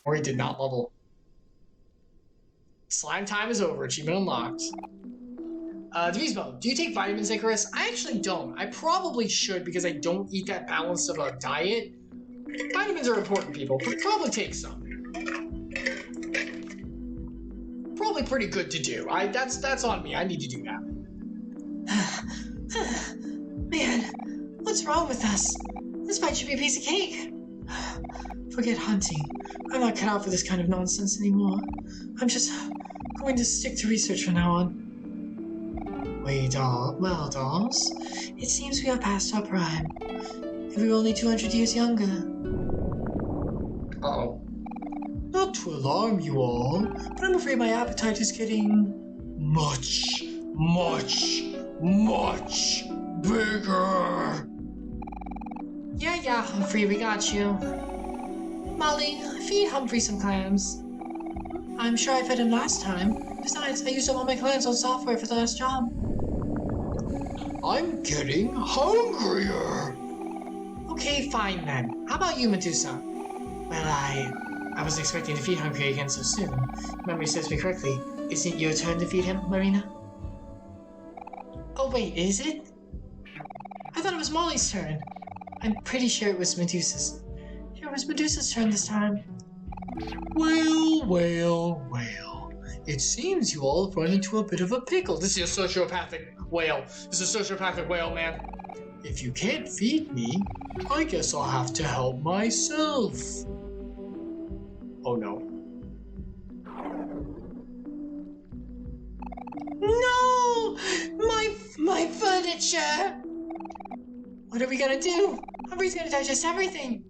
Or he did not level. Slime time is over. Achievement unlocked. Devotional, do you take vitamins, Icarus? I actually don't. I probably should because I don't eat that balanced of a diet. Vitamins are important, people. Probably take some. Probably pretty good to do. That's on me. I need to do that. Man, what's wrong with us? This bite should be a piece of cake. Forget hunting. I'm not cut out for this kind of nonsense anymore. I'm just going to stick to research from now on. Well, dolls, it seems we are past our prime. If we were only 200 years younger. Uh-oh. Not to alarm you all, but I'm afraid my appetite is getting much bigger. Yeah, Humphrey, we got you. Molly, feed Humphrey some clams. I'm sure I fed him last time. Besides, I used up all my clams on software for the last job. I'm getting hungrier. Okay, fine then. How about you, Medusa? Well, I wasn't expecting to feed Humphrey again so soon. If memory serves me correctly, isn't it your turn to feed him, Marina? Oh wait, is it? I thought it was Molly's turn. I'm pretty sure it was Medusa's. It was Medusa's turn this time. Well. It seems you all have run into a bit of a pickle. This is a sociopathic whale. This is a sociopathic whale, man. If you can't feed me, I guess I'll have to help myself. Oh no. No! My furniture! What are we gonna do? Humphrey's gonna digest everything.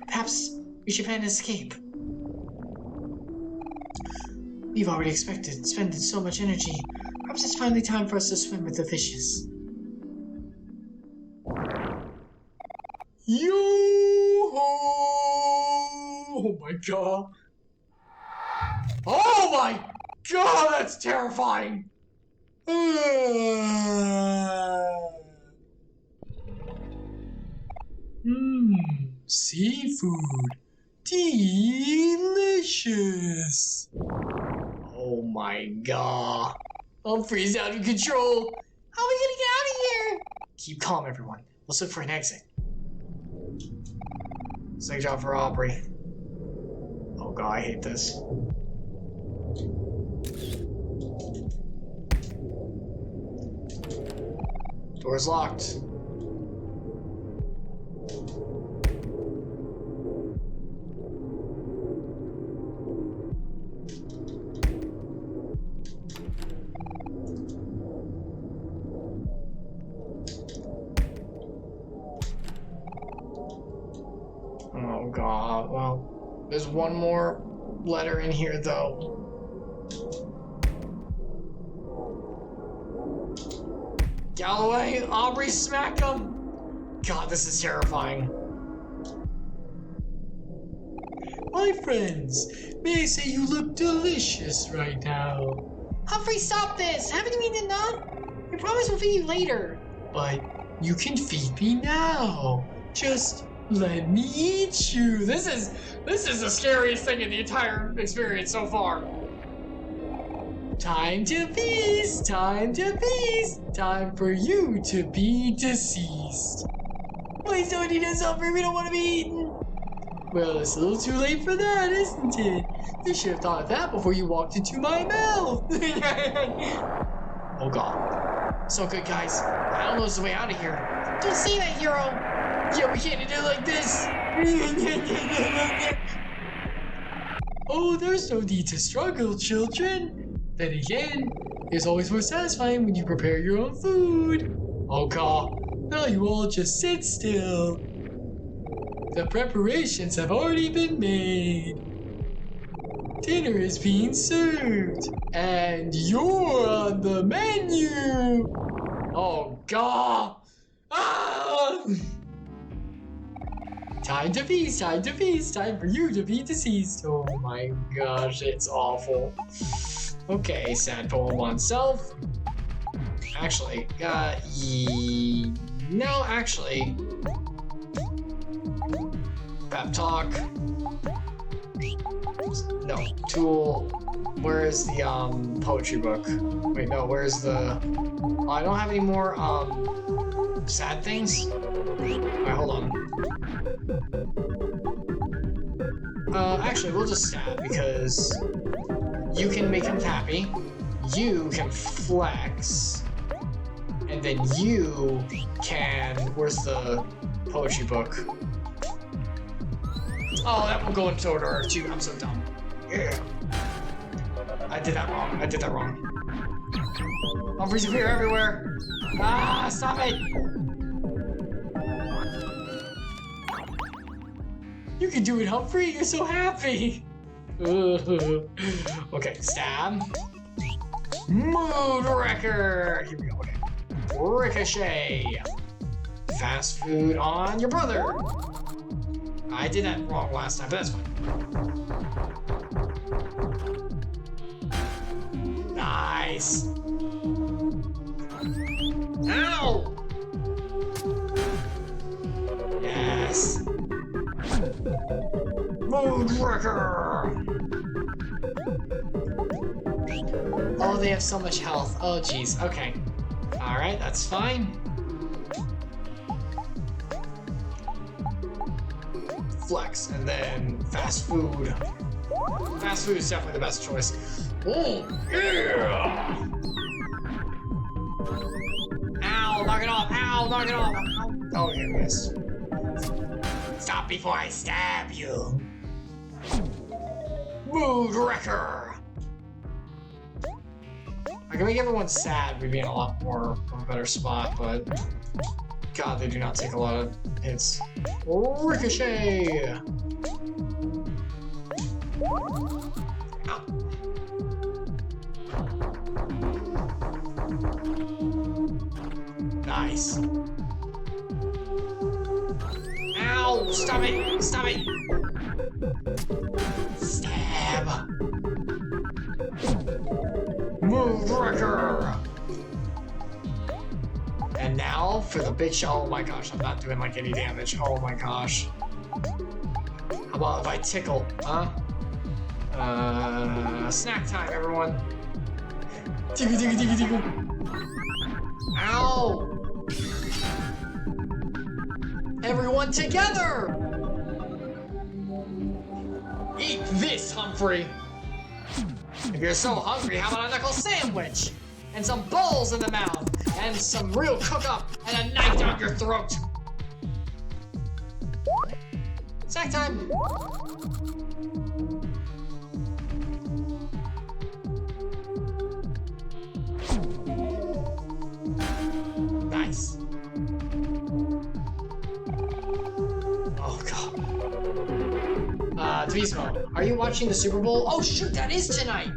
Perhaps we should plan an escape. We've already expended so much energy. Perhaps it's finally time for us to swim with the fishes. Yo-ho! Oh my god. Oh my god, that's terrifying! Seafood. Delicious. Oh my god. Humphrey's out of control. How are we gonna get out of here? Keep calm, everyone. Let's look for an exit. Second job for Aubrey. Oh god, I hate this. Door's locked. Oh god, well, there's one more letter in here though. Galloway, Aubrey smacked him. God, this is terrifying. My friends, may I say you look delicious right now. Humphrey, stop this! Haven't you eaten enough? We promise we'll feed you later. But you can feed me now. Just let me eat you. This is the scariest thing in the entire experience so far. Time to feast, time to feast, time for you to be deceased. Please don't eat us, Humphrey, we don't want to be eaten. Well, it's a little too late for that, isn't it? You should have thought of that before you walked into my mouth. Oh god. So good, guys. I don't know the way out of here. Don't say that, hero. Yeah, we can't do it like this. Oh, there's no need to struggle, children. Then again, it's always more satisfying when you prepare your own food. Oh god, now you all just sit still. The preparations have already been made. Dinner is being served, and you're on the menu. Oh god. Ah! Time to feast, time to feast, time for you to be deceased. Oh my gosh, it's awful. Okay, sad poem on self. Actually, no, actually. Pep talk. No. Tool. Where is the poetry book? Wait, no. Where's the? Oh, I don't have any more sad things. Alright, hold on. Actually, we'll just stab because you can make him happy. You can flex, and then you can. Where's the poetry book? Oh, that will go into order too. I'm so dumb. Yeah. I did that wrong. I did that wrong. Humphreys appear everywhere. Ah, stop it! You can do it, Humphrey. You're so happy. Okay, stab. Mood wrecker. Here we go. Okay. Ricochet. Fast food on your brother. I did that wrong last time, but that's fine. Nice. Ow! Yes. Mood wrecker. Oh, they have so much health. Oh, jeez. Okay. All right, that's fine. Flex, and then fast food. Fast food is definitely the best choice. Oh, yeah! Ow, knock it off! Ow, knock it off! Ow. Oh, okay, missed. Stop before I stab you! Mood wrecker! I can make everyone sad, we'd be in a lot more of a better spot, but God, they do not take a lot of hits. Ricochet! Ow. Nice. Ow! Stop it! Stop it! Stab! Mood wrecker! And now for the bitch. Oh my gosh, I'm not doing like any damage. Oh my gosh. How about if I tickle? Huh? Snack time, everyone. Tickle, tickle, tickle, tickle. Ow! Everyone together! Eat this, Humphrey! If you're so hungry, how about a knuckle sandwich? And some balls in the mouth! And some real cook-up! And a knife down your throat! Snack time! Nice. Oh, God. Devotional, are you watching the Super Bowl? Oh, shoot, that is tonight!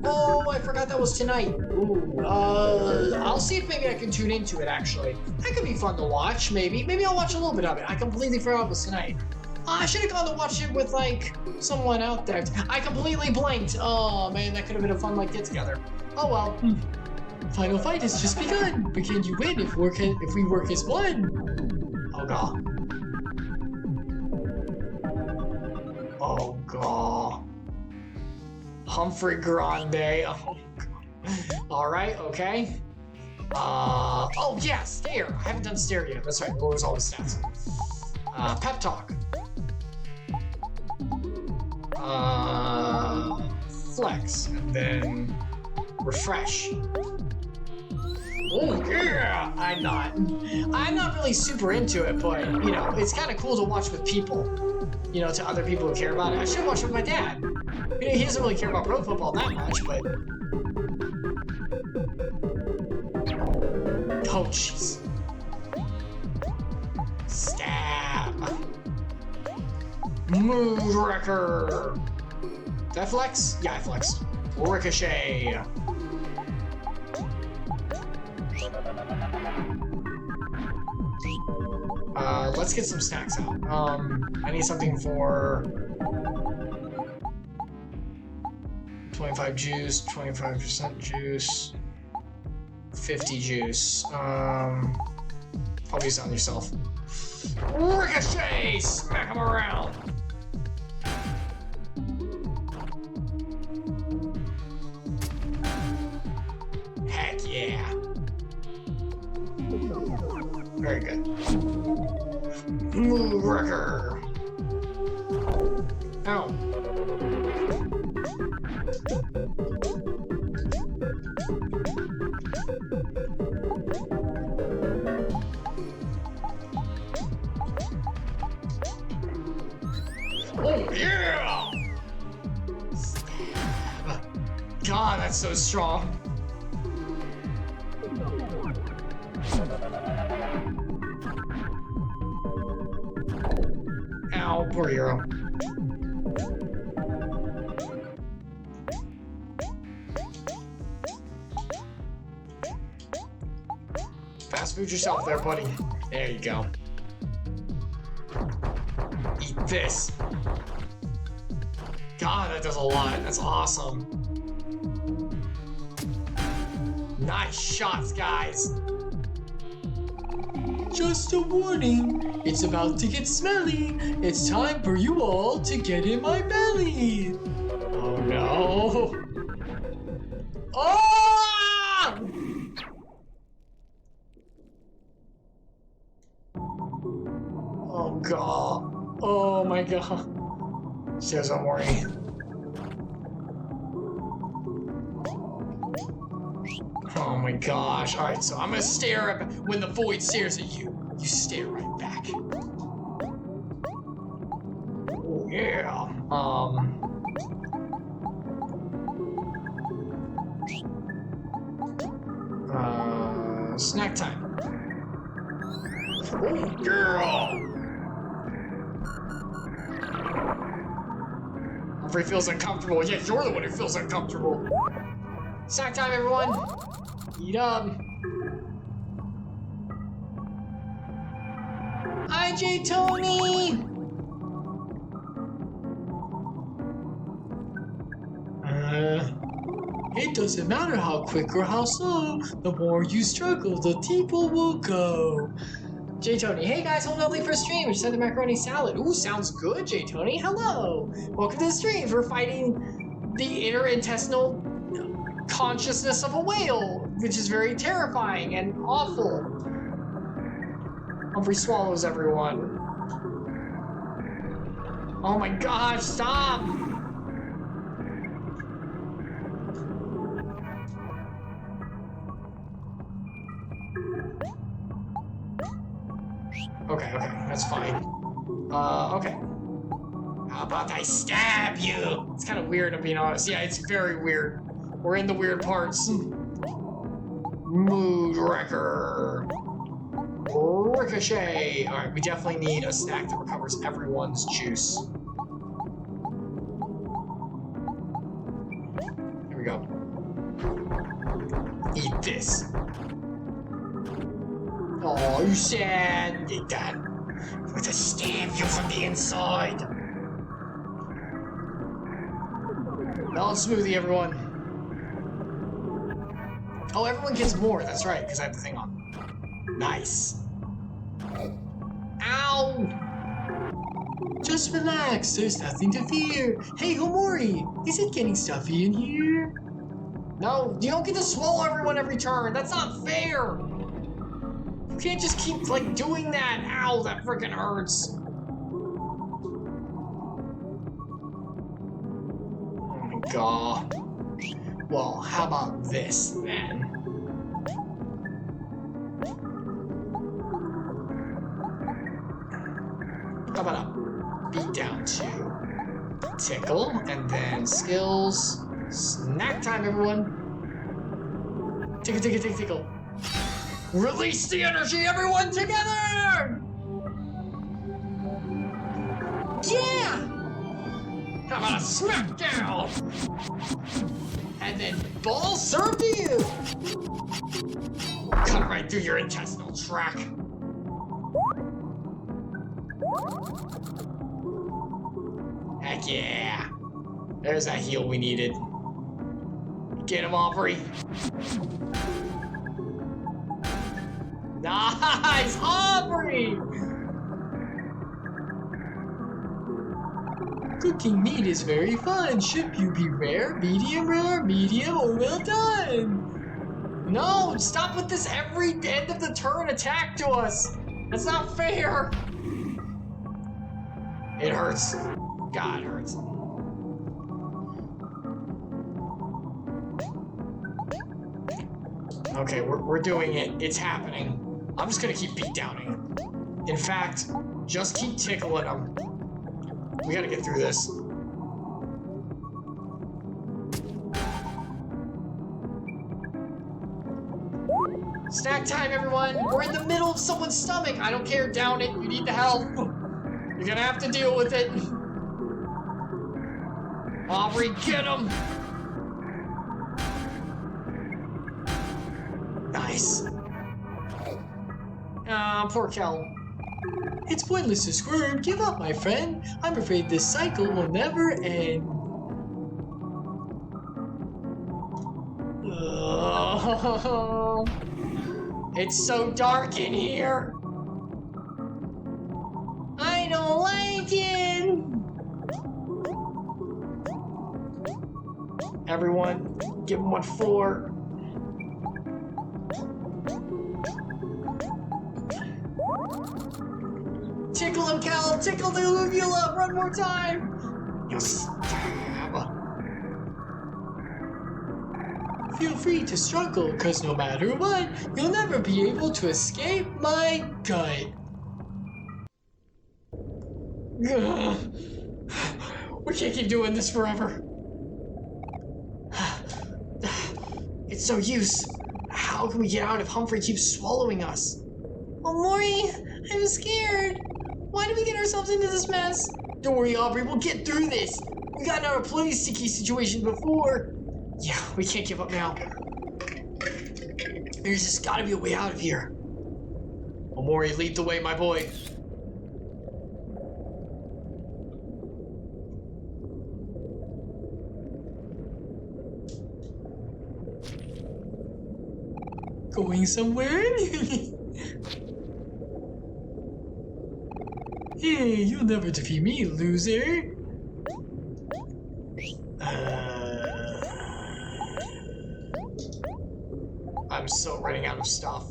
Oh, I forgot that was tonight. Ooh, I'll see if maybe I can tune into it, actually. That could be fun to watch, maybe. Maybe I'll watch a little bit of it. I completely forgot it was tonight. I should have gone to watch it with, like, someone out there. I completely blanked. Oh, man, that could have been a fun, like, get-together. Oh, well. Final fight has just begun. But can you win if we work as one? Oh, God. Oh, God. Humphrey Grande. Oh, God. Alright, okay. Oh, yeah, stare. I haven't done stare yet. That's right, lowers all the stats. Pep talk. Flex, and then refresh. Oh yeah! I'm not really super into it, but you know, it's kind of cool to watch with people. You know, to other people who care about it. I should watch with my dad. You know, he doesn't really care about pro football that much, but oh jeez. Stab. Mood wrecker. Did I flex? Yeah, I flexed. Ricochet. Let's get some snacks out. I need something for 25 juice, 25% juice, 50 juice. Probably use it on yourself. Ricochet! Smack him around! Very good. Mood wrecker. Ow. Oh, yeah! God, that's so strong. Ow, poor hero. Fast food yourself there, buddy. There you go. Eat this. God, that does a lot. That's awesome. Nice shots, guys. Just a warning. It's about to get smelly. It's time for you all to get in my belly. Oh no. Oh! Oh god. Oh my god. Streams of Omori. Oh my gosh. Alright, so I'm gonna stare at when the void stares at you. You stare right back. Oh yeah. Snack time. Oh girl! Humphrey feels uncomfortable. Yeah, you're the one who feels uncomfortable. Snack time, everyone. Eat up. Hi, J. Tony. It doesn't matter how quick or how slow. The more you struggle, the deeper we'll go. J. Tony, hey guys, hold up late for a stream. We just had the macaroni salad. Ooh, sounds good, J. Tony. Hello. Welcome to the stream. We're fighting the interintestinal consciousness of a whale, which is very terrifying and awful. Humphrey swallows everyone. Oh my gosh, stop! Okay, that's fine. Okay. How about I stab you? It's kind of weird, I'm being honest. Yeah, it's very weird. We're in the weird parts. Mood wrecker. Ricochet. Alright, we definitely need a snack that recovers everyone's juice. Here we go. Eat this. Oh, you sad. Eat that. I'm going to stab you from the inside. Melon smoothie, everyone. Oh, everyone gets more. That's right, because I have the thing on. Nice. Ow! Just relax. There's nothing to fear. Hey, Omori, is it getting stuffy in here? No, you don't get to swallow everyone every turn. That's not fair. You can't just keep, like, doing that. Ow, that freaking hurts. Oh my god. Well, how about this, then? How about a beat down to tickle, and then skills. Snack time, everyone. Tickle, tickle, tickle, tickle. Release the energy, everyone, together! Yeah! How about a smackdown? And then ball serve to you! Cut right through your intestinal tract. Heck yeah! There's that heal we needed. Get him, Humphrey. Nice, Humphrey! Cooking meat is very fun. Should you be rare, medium, or well done? No, stop with this every end of the turn attack to us. That's not fair. It hurts. God, it hurts. Okay, we're doing it. It's happening. I'm just gonna keep beat downing. In fact, just keep tickling him. We gotta get through this. Snack time, everyone! We're in the middle of someone's stomach! I don't care, down it, you need the help! You're gonna have to deal with it! Aubrey, get him! Nice. Poor Kel. It's pointless to squirm. Give up, my friend. I'm afraid this cycle will never end. It's so dark in here. I don't like it. Everyone, give him 1-4. Tickle him, Cal! Tickle the uvula! One more time! Yes! Feel free to struggle, cause no matter what, you'll never be able to escape my gut. Ugh. We can't keep doing this forever. It's no use. How can we get out if Humphrey keeps swallowing us? Omori, I'm scared. Why did we get ourselves into this mess? Don't worry, Aubrey, we'll get through this. We got out of plenty sticky situations before. Yeah, we can't give up now. There's just gotta be a way out of here. Omori, lead the way, my boy. Going somewhere? Hey, you'll never defeat me, loser. I'm so running out of stuff.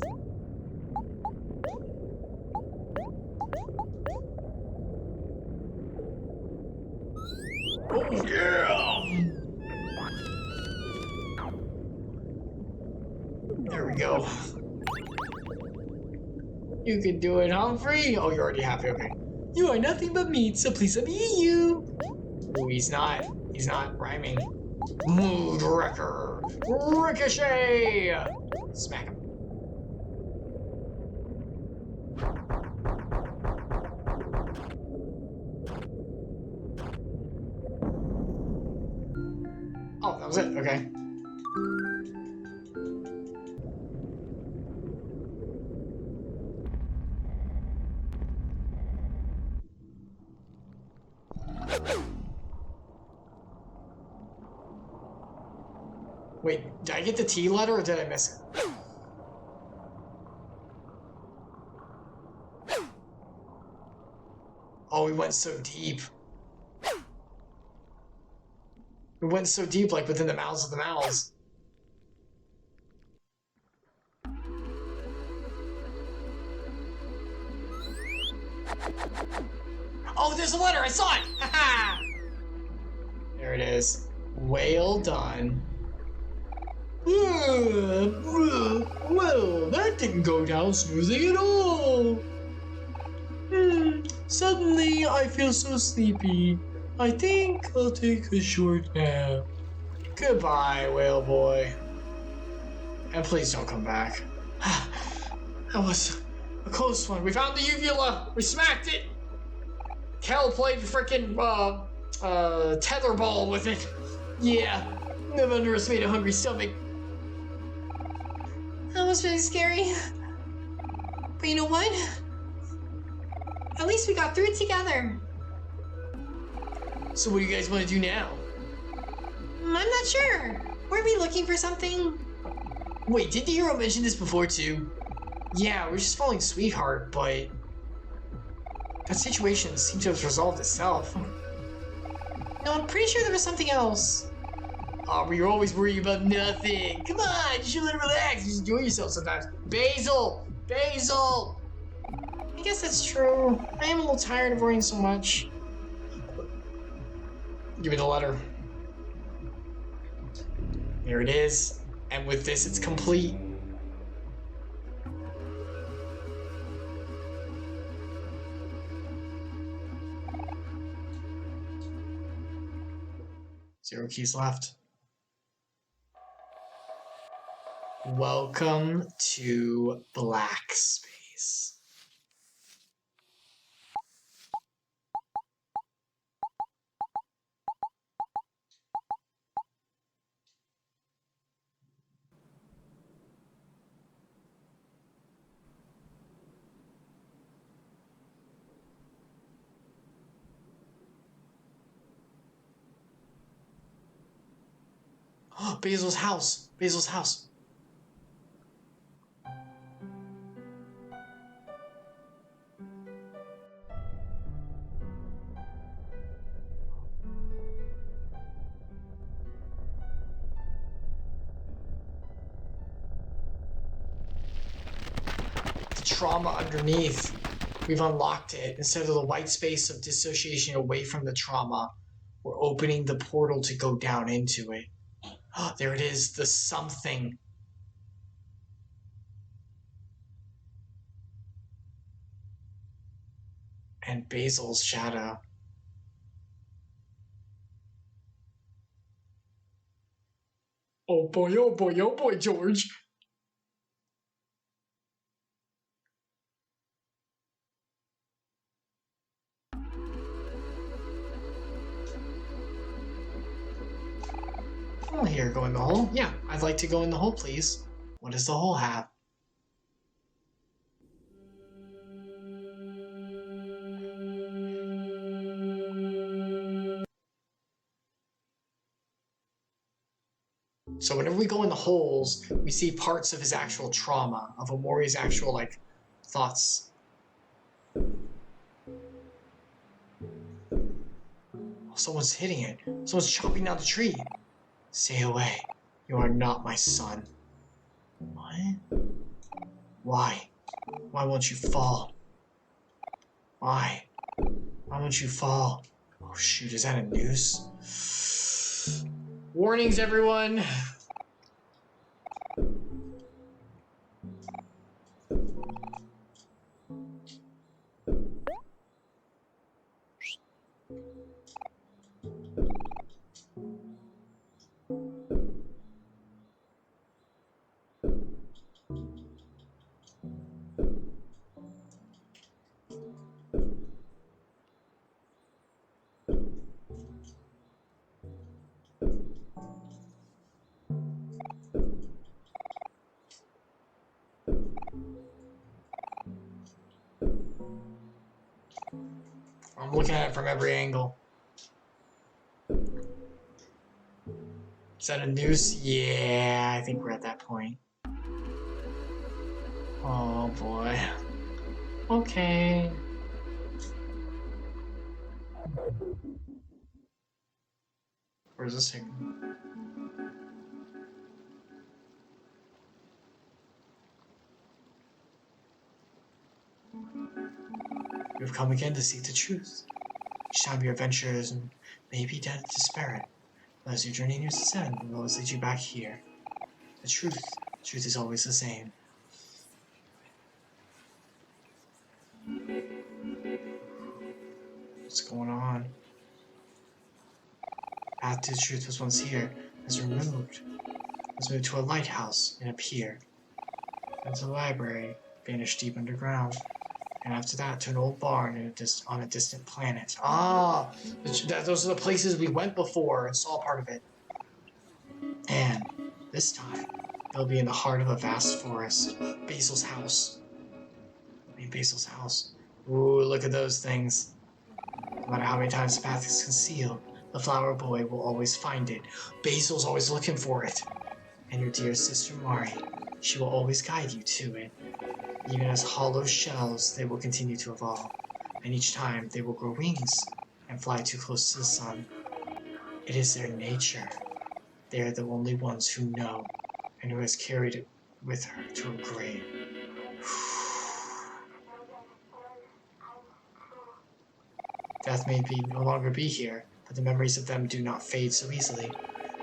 Oh, yeah! There we go. You can do it, Humphrey. Oh, you're already happy, okay. You are nothing but meat, so please let me eat you. Oh, he's not. He's not rhyming. Mood wrecker. Ricochet. Smack him. Oh, that was it. Okay. Wait, did I get the T letter or did I miss it? Oh, we went so deep. We went so deep, like within the mouths of the mouths. Oh, there's a letter! I saw it! Haha! There it is. Well done. Well, that didn't go down smoothly at all. Suddenly, I feel so sleepy. I think I'll take a short nap. Goodbye, whale boy. And please don't come back. That was a close one. We found the uvula. We smacked it. Kel played frickin' tetherball with it. Yeah, never underestimate a hungry stomach. That was really scary. But you know what? At least we got through it together. So what do you guys want to do now? I'm not sure. Weren't we looking for something? Wait, did the hero mention this before too? Yeah, we're just following Sweetheart, but that situation seems to have resolved itself. No, I'm pretty sure there was something else. Aubrey, you're always worrying about nothing. Come on, you should let it relax. Just enjoy yourself sometimes. Basil! Basil! I guess that's true. I am a little tired of worrying so much. Give me the letter. Here it is. And with this, it's complete. Zero keys left. Welcome to Black Space. Basil's house. Basil's house. The trauma underneath. We've unlocked it. Instead of the white space of dissociation away from the trauma, we're opening the portal to go down into it. Oh, there it is, the something. And Basil's shadow. Oh boy, George. Oh, here, go in the hole? Yeah, I'd like to go in the hole, please. What does the hole have? So whenever we go in the holes, we see parts of his actual trauma, of Omori's actual, like, thoughts. Oh, someone's hitting it. Someone's chopping down the tree. Stay away. You are not my son. What? Why? Why won't you fall? Why? Why won't you fall? Oh shoot, is that a noose? Warnings, everyone! I'm looking at it from every angle. Is that a noose? Yeah, I think we're at that point. Oh boy. Okay. Where's the signal? You've come again to seek the truth. Each time your adventures may be disparate, but as your journey nears its end, will always lead you back here. The truth is always the same. What's going on? Path to the truth was once here, is removed. Was moved to a lighthouse and a pier. Then to the library, vanished deep underground. And after that, to an old barn on a distant planet. Ah, those are the places we went before and saw part of it. And this time, they'll be in the heart of a vast forest. Basil's house. Basil's house. Ooh, look at those things. No matter how many times the path is concealed, the flower boy will always find it. Basil's always looking for it. And your dear sister Mari, she will always guide you to it. Even as hollow shells, they will continue to evolve, and each time they will grow wings and fly too close to the sun. It is their nature. They are the only ones who know, and who has carried it with her to her grave. Death may no longer be here, but the memories of them do not fade so easily.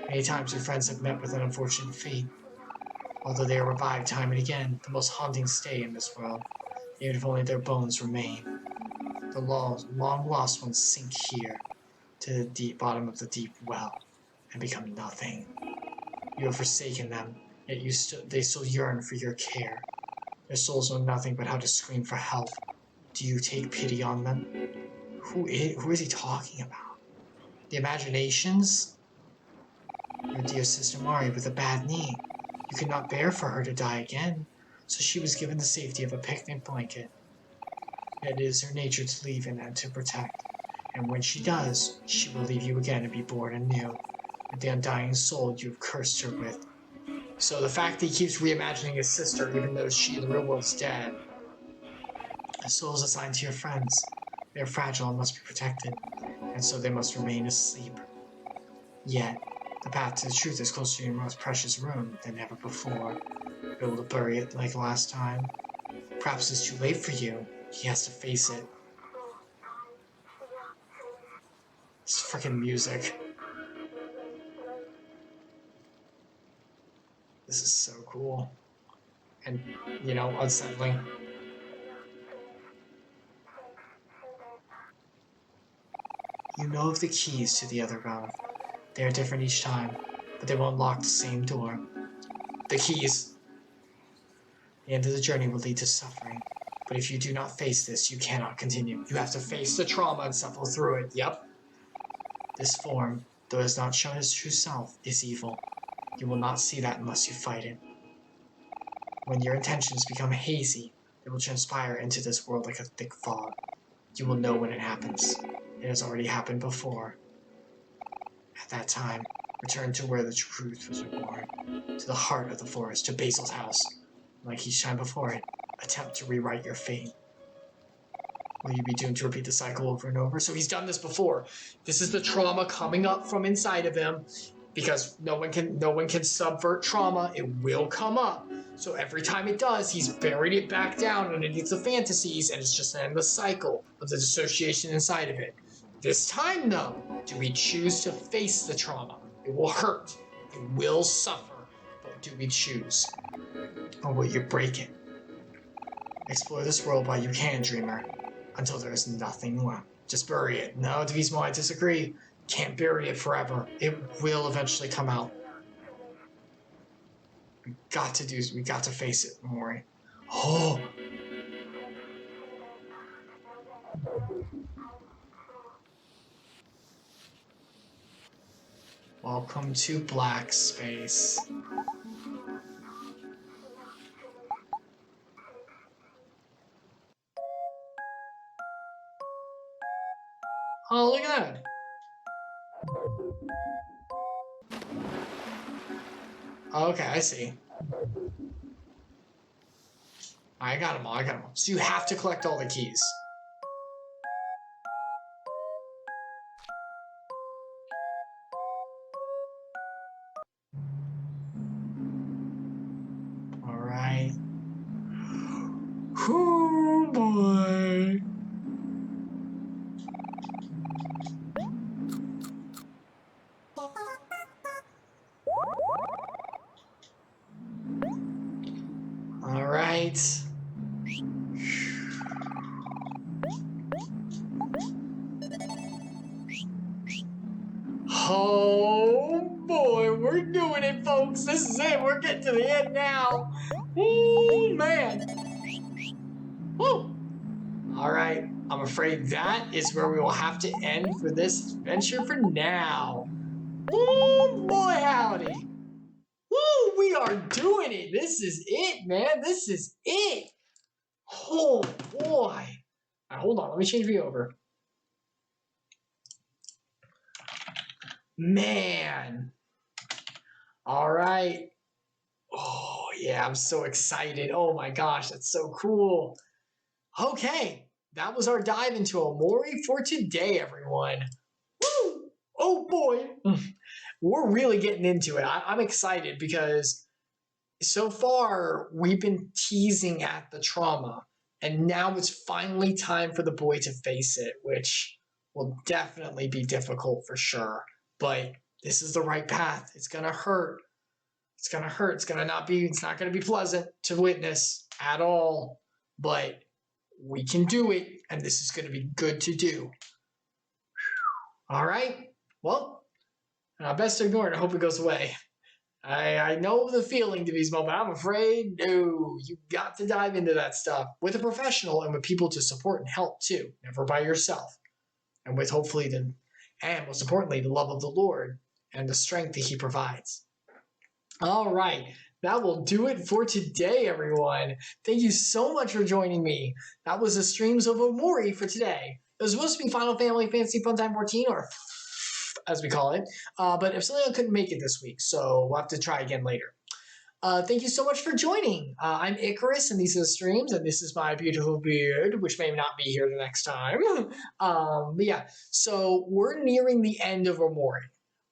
Many times your friends have met with an unfortunate fate. Although they are revived time and again, the most haunting stay in this world, even if only their bones remain. The long-lost ones sink here, to the deep bottom of the deep well, and become nothing. You have forsaken them, yet they still yearn for your care. Their souls know nothing but how to scream for help. Do you take pity on them? Who is he talking about? The imaginations? Your dear sister Mari with a bad knee. You could not bear for her to die again, so she was given the safety of a picnic blanket. Yet it is her nature to leave and to protect, and when she does, she will leave you again and be born anew, with the undying soul you have cursed her with. So the fact that he keeps reimagining his sister, even though she in the real world's dead. The soul is assigned to your friends. They are fragile and must be protected, and so they must remain asleep. Yet, the path to the truth is closer to your most precious room than ever before. Be able to bury it like last time. Perhaps it's too late for you. He has to face it. It's freaking music. This is so cool. And, unsettling. You know of the keys to the other realm. They are different each time, but they will unlock the same door. The keys. The end of the journey will lead to suffering, but if you do not face this, you cannot continue. You have to face the trauma and suffer through it. Yep. This form, though it has not shown its true self, is evil. You will not see that unless you fight it. When your intentions become hazy, they will transpire into this world like a thick fog. You will know when it happens. It has already happened before. At that time, return to where the truth was reborn, to the heart of the forest, to Basil's house. Like each time before it, attempt to rewrite your fate. Will you be doomed to repeat the cycle over and over? So he's done this before. This is the trauma coming up from inside of him, because no one can subvert trauma. It will come up. So every time it does, he's buried it back down underneath the fantasies, and it's just an endless cycle of the dissociation inside of it. This time, though, do we choose to face the trauma? It will hurt. It will suffer. But do we choose? Or will you break it? Explore this world while you can, dreamer, until there is nothing left. Just bury it. No, Devotional, I disagree. Can't bury it forever. It will eventually come out. We got to face it, Omori. Oh! Welcome to Black Space. Oh, look at that. Okay, I see. I got them all. So you have to collect all the keys. All right. Oh boy. All right. Oh boy, we're doing it, folks. This is it. We're getting to the end now. Oh man. Woo. All right. I'm afraid that is where we will have to end for this adventure for now. Oh boy, howdy. Woo, we are doing it. This is it, man. This is it. Oh boy. All right, hold on. Let me change me over. Man. All right. Oh, yeah, I'm so excited. Oh my gosh, that's so cool. Okay, that was our dive into Omori for today, everyone. Woo! Oh boy, we're really getting into it. I'm excited because so far we've been teasing at the trauma, and now it's finally time for the boy to face it, which will definitely be difficult for sure. But this is the right path. It's gonna hurt. It's gonna hurt. It's not gonna be pleasant to witness at all. But we can do it, and this is gonna be good to do. All right. Well, best to ignore it. I hope it goes away. I know the feeling, Devotional, but I'm afraid, no, you got to dive into that stuff with a professional and with people to support and help too, never by yourself. And with hopefully and most importantly, the love of the Lord and the strength that He provides. All right, that will do it for today, everyone. Thank you so much for joining me. That was the Streams of Omori for today. It was supposed to be Final Family Fantasy Funtime 14, or as we call it, but Epsilon couldn't make it this week, so we'll have to try again later. Thank you so much for joining. I'm Icarus, and these are the streams, and this is my beautiful beard, which may not be here the next time. But yeah, so we're nearing the end of Omori.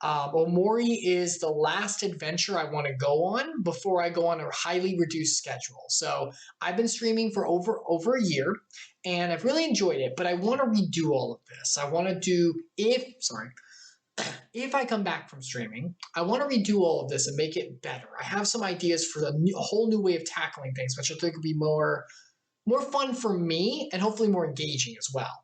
Omori is the last adventure I want to go on before I go on a highly reduced schedule. So I've been streaming for over a year, and I've really enjoyed it, but I want to redo all of this. I want to do, if I come back from streaming, I want to redo all of this and make it better. I have some ideas for a whole new way of tackling things, which I think would be more fun for me and hopefully more engaging as well.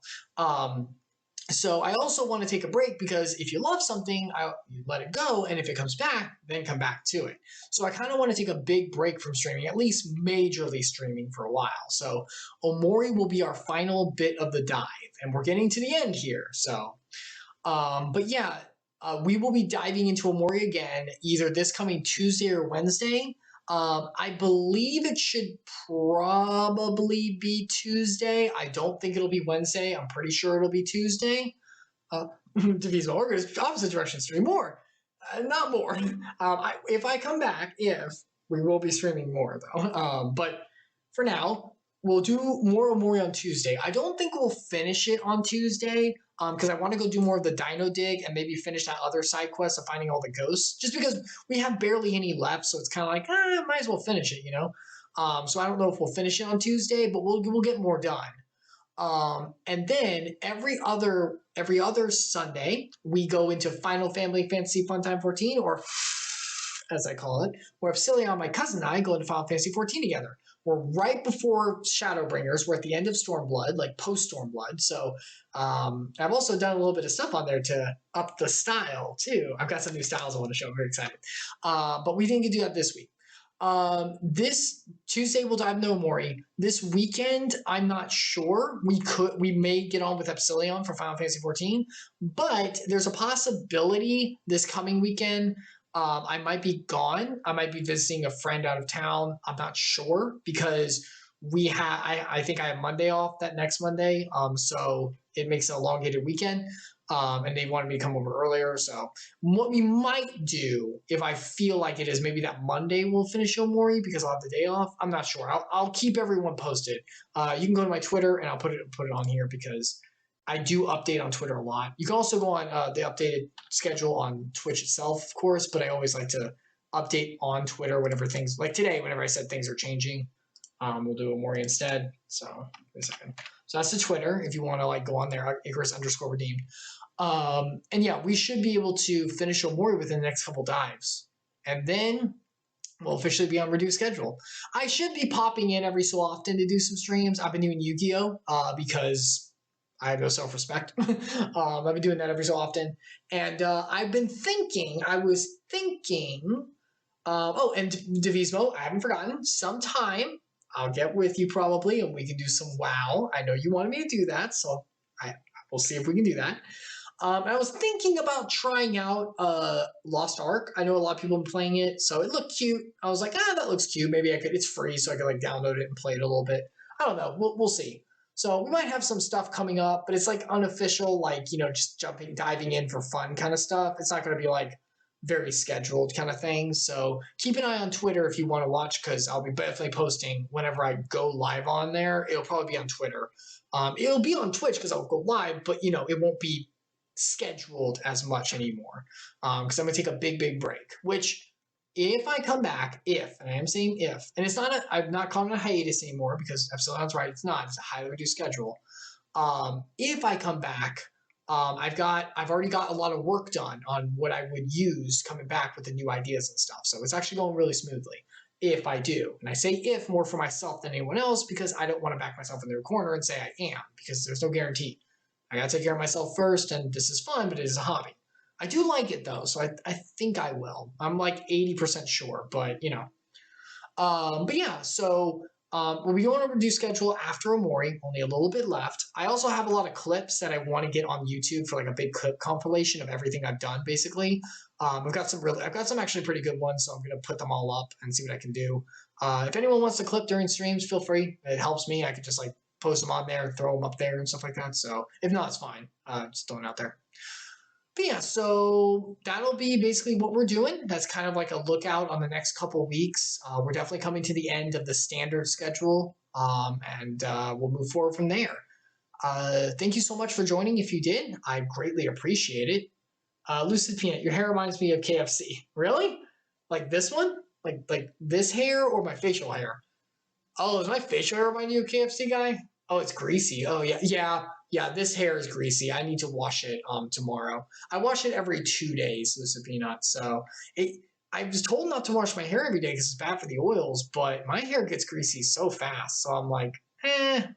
So I also want to take a break because if you love something, you let it go, and if it comes back, then come back to it. So I kind of want to take a big break from streaming, at least majorly streaming for a while. So Omori will be our final bit of the dive, and we're getting to the end here. So, but yeah, we will be diving into Omori again, either this coming Tuesday or Wednesday. I believe it should probably be Tuesday. I don't think it'll be Wednesday. I'm pretty sure it'll be Tuesday. Devotional, we're going to opposite direction stream more. Not more. If I come back, we will be streaming more though. But for now, we'll do more Omori on Tuesday. I don't think we'll finish it on Tuesday because I want to go do more of the dino dig and maybe finish that other side quest of finding all the ghosts, just because we have barely any left. So it's kind of like, might as well finish it, you know? So I don't know if we'll finish it on Tuesday, but we'll get more done. And then every other Sunday, we go into Final Family Fantasy Funtime 14, or as I call it, where Epsilon, my cousin, and I go into Final Fantasy 14 together. We're right before Shadowbringers. We're at the end of Stormblood, like post Stormblood. So I've also done a little bit of stuff on there to up the style too. I've got some new styles I want to show. I'm very excited. But we didn't get to do that this week. This Tuesday we'll dive into Omori. This weekend, I'm not sure. We may get on with Epsilon for Final Fantasy 14, but there's a possibility this coming weekend I might be gone. I might be visiting a friend out of town. I'm not sure because I think I have Monday off that next Monday. So it makes an elongated weekend. And they wanted me to come over earlier. So what we might do, if I feel like it is, maybe that Monday we'll finish Omori because I'll have the day off. I'm not sure. I'll keep everyone posted. You can go to my Twitter and I'll put it on here because I do update on Twitter a lot. You can also go on the updated schedule on Twitch itself, of course, but I always like to update on Twitter whenever things, like today, whenever I said things are changing. We'll do Omori instead. So, wait a second. So that's the Twitter if you want to like go on there, Icarus_redeemed. And yeah, we should be able to finish Omori within the next couple dives. And then we'll officially be on reduced schedule. I should be popping in every so often to do some streams. I've been doing Yu-Gi-Oh! Because I have no self-respect. I've been doing that every so often. And I was thinking, and Devismo, I haven't forgotten, sometime I'll get with you probably and we can do some WoW. I know you wanted me to do that, so we'll see if we can do that. I was thinking about trying out Lost Ark. I know a lot of people have been playing it, so it looked cute. I was like, that looks cute. Maybe I could, it's free, so I could like download it and play it a little bit. I don't know. We'll see. So we might have some stuff coming up, but it's like unofficial, like, just diving in for fun kind of stuff. It's not going to be like very scheduled kind of thing. So keep an eye on Twitter if you want to watch, because I'll be definitely posting whenever I go live on there. It'll probably be on Twitter. It'll be on Twitch because I'll go live, but it won't be scheduled as much anymore because I'm going to take a big break, which if I come back, and I am saying if, and it's not, I'm not calling it a hiatus anymore because Epsilon's right, it's not, it's a highly reduced schedule. If I come back, I've already got a lot of work done on what I would use coming back with the new ideas and stuff. So it's actually going really smoothly if I do. And I say if more for myself than anyone else because I don't want to back myself into a corner and say I am, because there's no guarantee. I got to take care of myself first, and this is fun, but it is a hobby. I do like it though, so I think I will. I'm like 80% sure, but you know. But yeah, so we'll be going over reduced schedule after Omori, only a little bit left. I also have a lot of clips that I want to get on YouTube for like a big clip compilation of everything I've done, basically. I've got some actually pretty good ones, so I'm gonna put them all up and see what I can do. If anyone wants to clip during streams, feel free. It helps me. I could just like post them on there, throw them up there and stuff like that. So if not, it's fine. Just throwing it out there. But yeah, so that'll be basically what we're doing. That's kind of like a lookout on the next couple weeks. We're definitely coming to the end of the standard schedule, and we'll move forward from there. Thank you so much for joining. If you did, I greatly appreciate it. Lucid Peanut, your hair reminds me of KFC. Really? Like this one? Like this hair or my facial hair? Oh, is my facial hair remind you of KFC guy? Oh, it's greasy. Oh yeah. This hair is greasy. I need to wash it tomorrow. I wash it every 2 days, Lucid Peanut. So I was told not to wash my hair every day because it's bad for the oils, but my hair gets greasy so fast. So I'm like,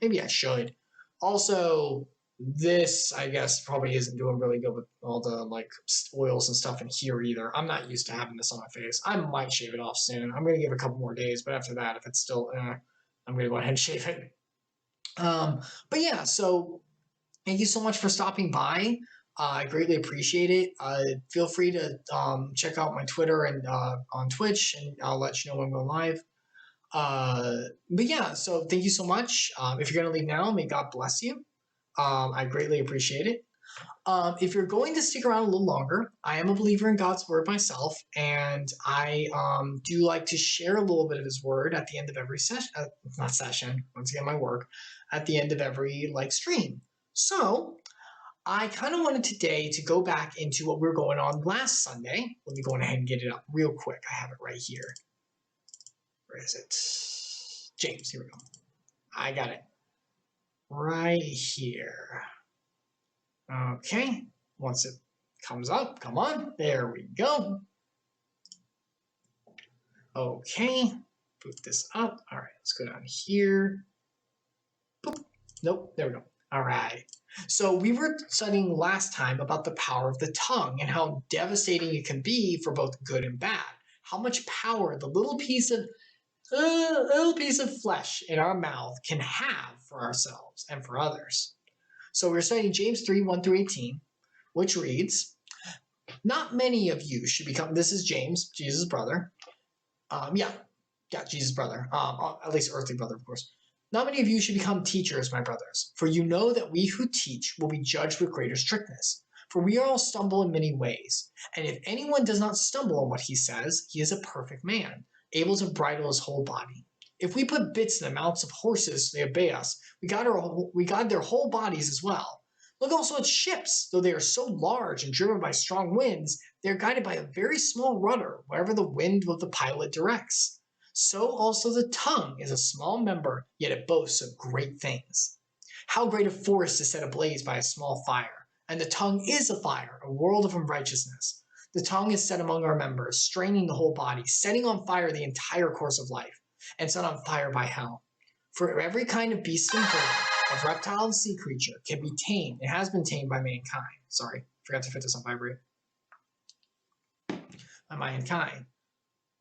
maybe I should. Also, this, I guess, probably isn't doing really good with all the like oils and stuff in here either. I'm not used to having this on my face. I might shave it off soon. I'm going to give it a couple more days, but after that, if it's still, I'm going to go ahead and shave it. But yeah, so thank you so much for stopping by. I greatly appreciate it. Feel free to check out my Twitter and on Twitch, and I'll let you know when I'm going live. But yeah, so thank you so much. If you're going to leave now, may God bless you. I greatly appreciate it. If you're going to stick around a little longer, I am a believer in God's word myself, and I do like to share a little bit of his word at the end of every session, once again, my work, at the end of every like stream. So I kind of wanted today to go back into what we were going on last Sunday. Let me go ahead and get it up real quick. I have it right here. Where is it? James, here we go. I got it. Right here. Okay, once it comes up, come on, there we go. Okay, boot this up. All right, let's go down here. Boop. Nope, there we go. All right. So we were studying last time about the power of the tongue and how devastating it can be for both good and bad. How much power the little piece of flesh in our mouth can have for ourselves and for others. So we're studying James 3, 1 through 18, which reads, not many of you should become, this is James, Jesus' brother. Jesus' brother, at least earthly brother, of course. Not many of you should become teachers, my brothers, for you know that we who teach will be judged with greater strictness. For we all stumble in many ways, and if anyone does not stumble in what he says, he is a perfect man, able to bridle his whole body. If we put bits in the mouths of horses so they obey us, we guide their whole bodies as well. Look also at ships. Though they are so large and driven by strong winds, they are guided by a very small rudder wherever the wind of the pilot directs. So also the tongue is a small member, yet it boasts of great things. How great a forest is set ablaze by a small fire, and the tongue is a fire, a world of unrighteousness. The tongue is set among our members, straining the whole body, setting on fire the entire course of life, and set on fire by hell. For every kind of beast and bird, of reptile and sea creature can be tamed and has been tamed by mankind. Sorry, forgot to fit this on vibrate. By mankind.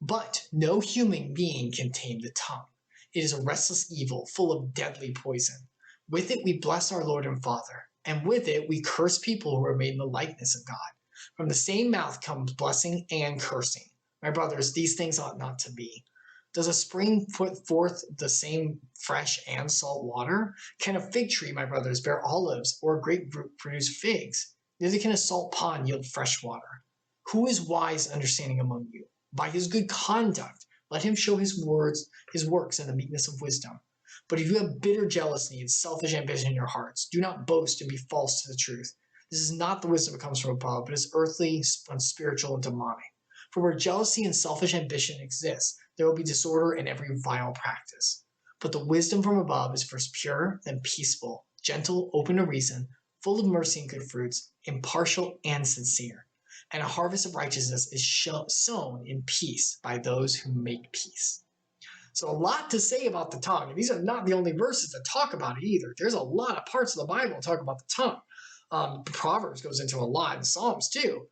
But no human being can tame the tongue. It is a restless evil, full of deadly poison. With it we bless our Lord and Father, and with it we curse people who are made in the likeness of God. From the same mouth comes blessing and cursing. My brothers, these things ought not to be. Does a spring put forth the same fresh and salt water? Can a fig tree, my brothers, bear olives, or a grapefruit produce figs? Neither can a salt pond yield fresh water. Who is wise and understanding among you? By his good conduct, let him show his works in the meekness of wisdom. But if you have bitter jealousy and selfish ambition in your hearts, do not boast and be false to the truth. This is not the wisdom that comes from above, but is earthly, spiritual, and demonic. For where jealousy and selfish ambition exist, there will be disorder in every vile practice. But the wisdom from above is first pure, then peaceful, gentle, open to reason, full of mercy and good fruits, impartial and sincere. And a harvest of righteousness is sown in peace by those who make peace. So a lot to say about the tongue. And these are not the only verses that talk about it either. There's a lot of parts of the Bible that talk about the tongue. Proverbs goes into a lot, and Psalms too.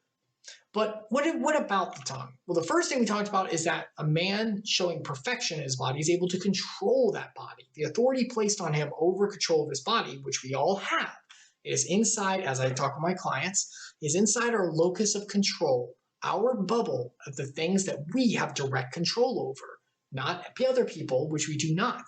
But what about the tongue? Well, the first thing we talked about is that a man showing perfection in his body is able to control that body. The authority placed on him over control of his body, which we all have, is inside, as I talk with my clients, is inside our locus of control, our bubble of the things that we have direct control over. Not other people, which we do not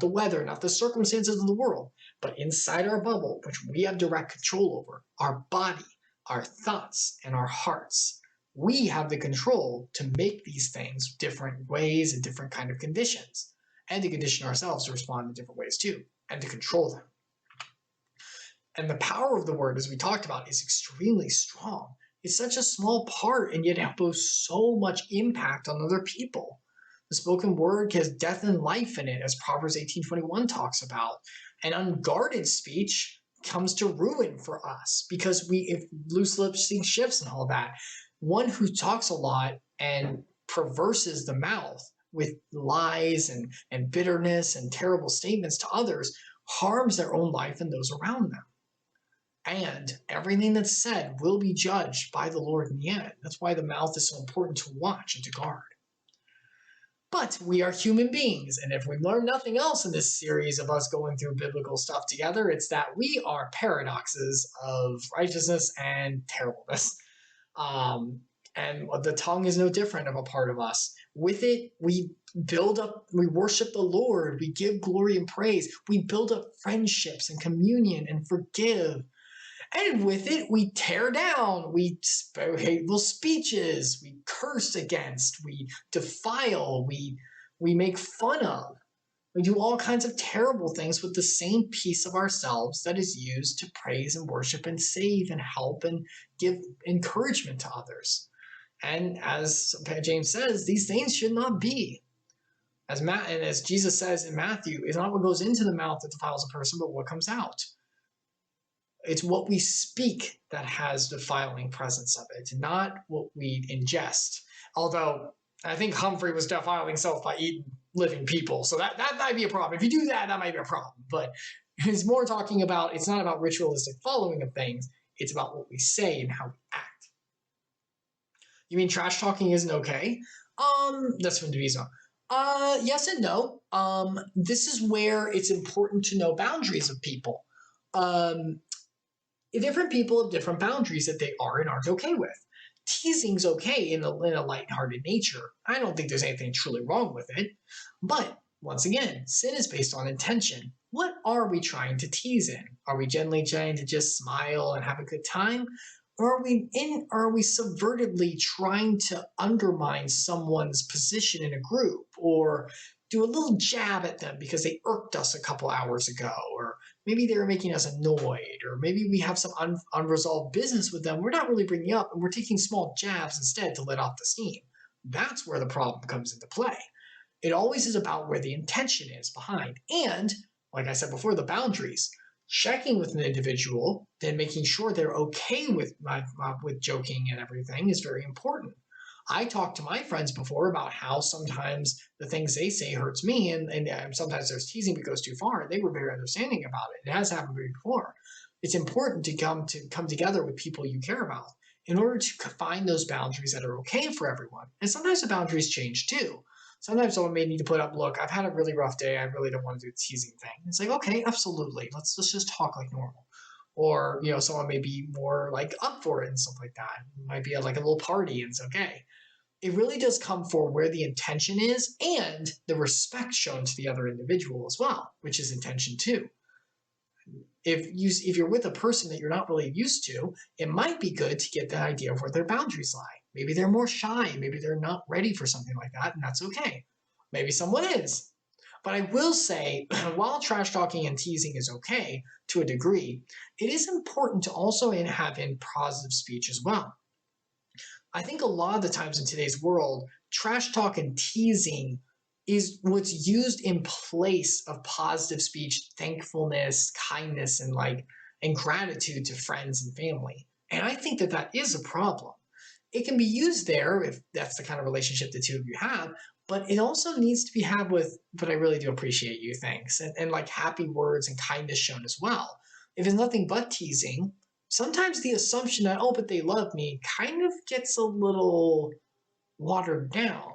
the weather, not the circumstances of the world, but inside our bubble, which we have direct control over, our body, our thoughts, and our hearts. We have the control to make these things different ways and different kind of conditions, and to condition ourselves to respond in different ways too, and to control them. And the power of the word, as we talked about, is extremely strong. It's such a small part, and yet it boasts so much impact on other people. The spoken word has death and life in it, as Proverbs 18:21 talks about. And unguarded speech comes to ruin for us, because if loose lips sing shifts and all that. One who talks a lot and perverses the mouth with lies and bitterness and terrible statements to others harms their own life and those around them. And everything that's said will be judged by the Lord in the end. That's why the mouth is so important to watch and to guard. But we are human beings, and if we've learned nothing else in this series of us going through biblical stuff together, it's that we are paradoxes of righteousness and terribleness. And the tongue is no different of a part of us. With it, we build up, we worship the Lord, we give glory and praise, we build up friendships and communion and forgive. And with it, we tear down, we spew hateful speeches, we curse against, we defile, we make fun of. We do all kinds of terrible things with the same piece of ourselves that is used to praise and worship and save and help and give encouragement to others. And as James says, these things should not be. As Jesus says in Matthew, it's not what goes into the mouth that defiles a person, but what comes out. It's what we speak that has defiling presence of it, not what we ingest. Although I think Humphrey was defiling himself by eating living people. So that might be a problem. If you do that, that might be a problem. But it's more talking about, it's not about ritualistic following of things. It's about what we say and how we act. You mean trash talking isn't okay? That's from Devotional. Yes and no. This is where it's important to know boundaries of people. Different people have different boundaries that they are and aren't okay with. Teasing's okay in a lighthearted nature. I don't think there's anything truly wrong with it. But once again, sin is based on intention. What are we trying to tease in? Are we generally trying to just smile and have a good time? Or are we subvertedly trying to undermine someone's position in a group, or do a little jab at them because they irked us a couple hours ago, or maybe they were making us annoyed, or maybe we have some unresolved business with them we're not really bringing up, and we're taking small jabs instead to let off the steam. That's where the problem comes into play. It always is about where the intention is behind. And, like I said before, the boundaries. Checking with an individual, then making sure they're okay with joking and everything is very important. I talked to my friends before about how sometimes the things they say hurts me, and sometimes there's teasing that goes too far, and they were very understanding about it. It has happened before. It's important to come together with people you care about in order to find those boundaries that are okay for everyone. And sometimes the boundaries change too. Sometimes someone may need to put up, look, I've had a really rough day. I really don't want to do the teasing thing. It's like, okay, absolutely. Let's just talk like normal. Or, someone may be more like up for it and stuff like that. It might be like a little party and it's okay. It really does come for where the intention is and the respect shown to the other individual as well, which is intention too. If you're with a person that you're not really used to, it might be good to get the idea of where their boundaries lie. Maybe they're more shy. Maybe they're not ready for something like that, and that's okay. Maybe someone is. But I will say, while trash talking and teasing is okay to a degree, it is important to also have in positive speech as well. I think a lot of the times in today's world, trash talk and teasing is what's used in place of positive speech, thankfulness, kindness, and gratitude to friends and family. And I think that that is a problem. It can be used there if that's the kind of relationship the two of you have, but it also needs to be had with, but I really do appreciate you, thanks, and like happy words and kindness shown as well. If it's nothing but teasing, sometimes the assumption that, oh, but they love me kind of gets a little watered down.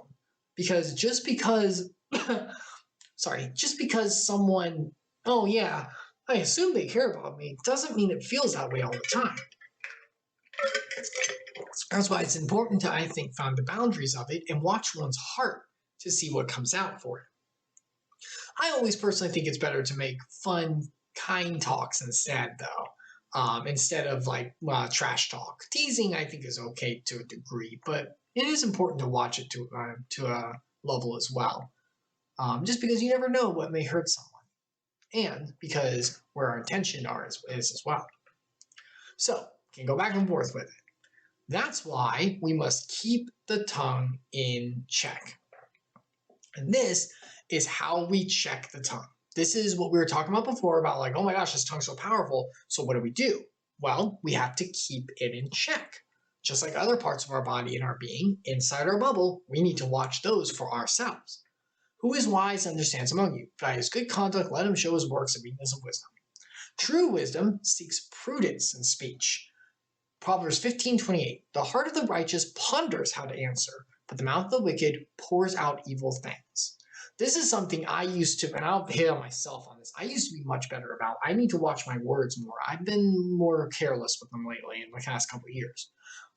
Because just because, just because someone, oh yeah, I assume they care about me, doesn't mean it feels that way all the time. That's why it's important to, I think, find the boundaries of it and watch one's heart to see what comes out for it. I always personally think it's better to make fun, kind talks instead, though, instead of like trash talk. Teasing, I think, is okay to a degree, but it is important to watch it to a level as well. Just because you never know what may hurt someone, and because where our intention is as well. So, can go back and forth with it. That's why we must keep the tongue in check. And this is how we check the tongue. This is what we were talking about before about like, oh my gosh, this tongue's so powerful. So what do? Well, we have to keep it in check. Just like other parts of our body and our being, inside our bubble, we need to watch those for ourselves. Who is wise understands among you. By his good conduct, let him show his works of meekness of wisdom. True wisdom seeks prudence in speech. Proverbs 15:28. The heart of the righteous ponders how to answer, but the mouth of the wicked pours out evil things. This is something I used to, and I'll hit on myself on this, I used to be much better about. I need to watch my words more. I've been more careless with them lately in the past couple of years.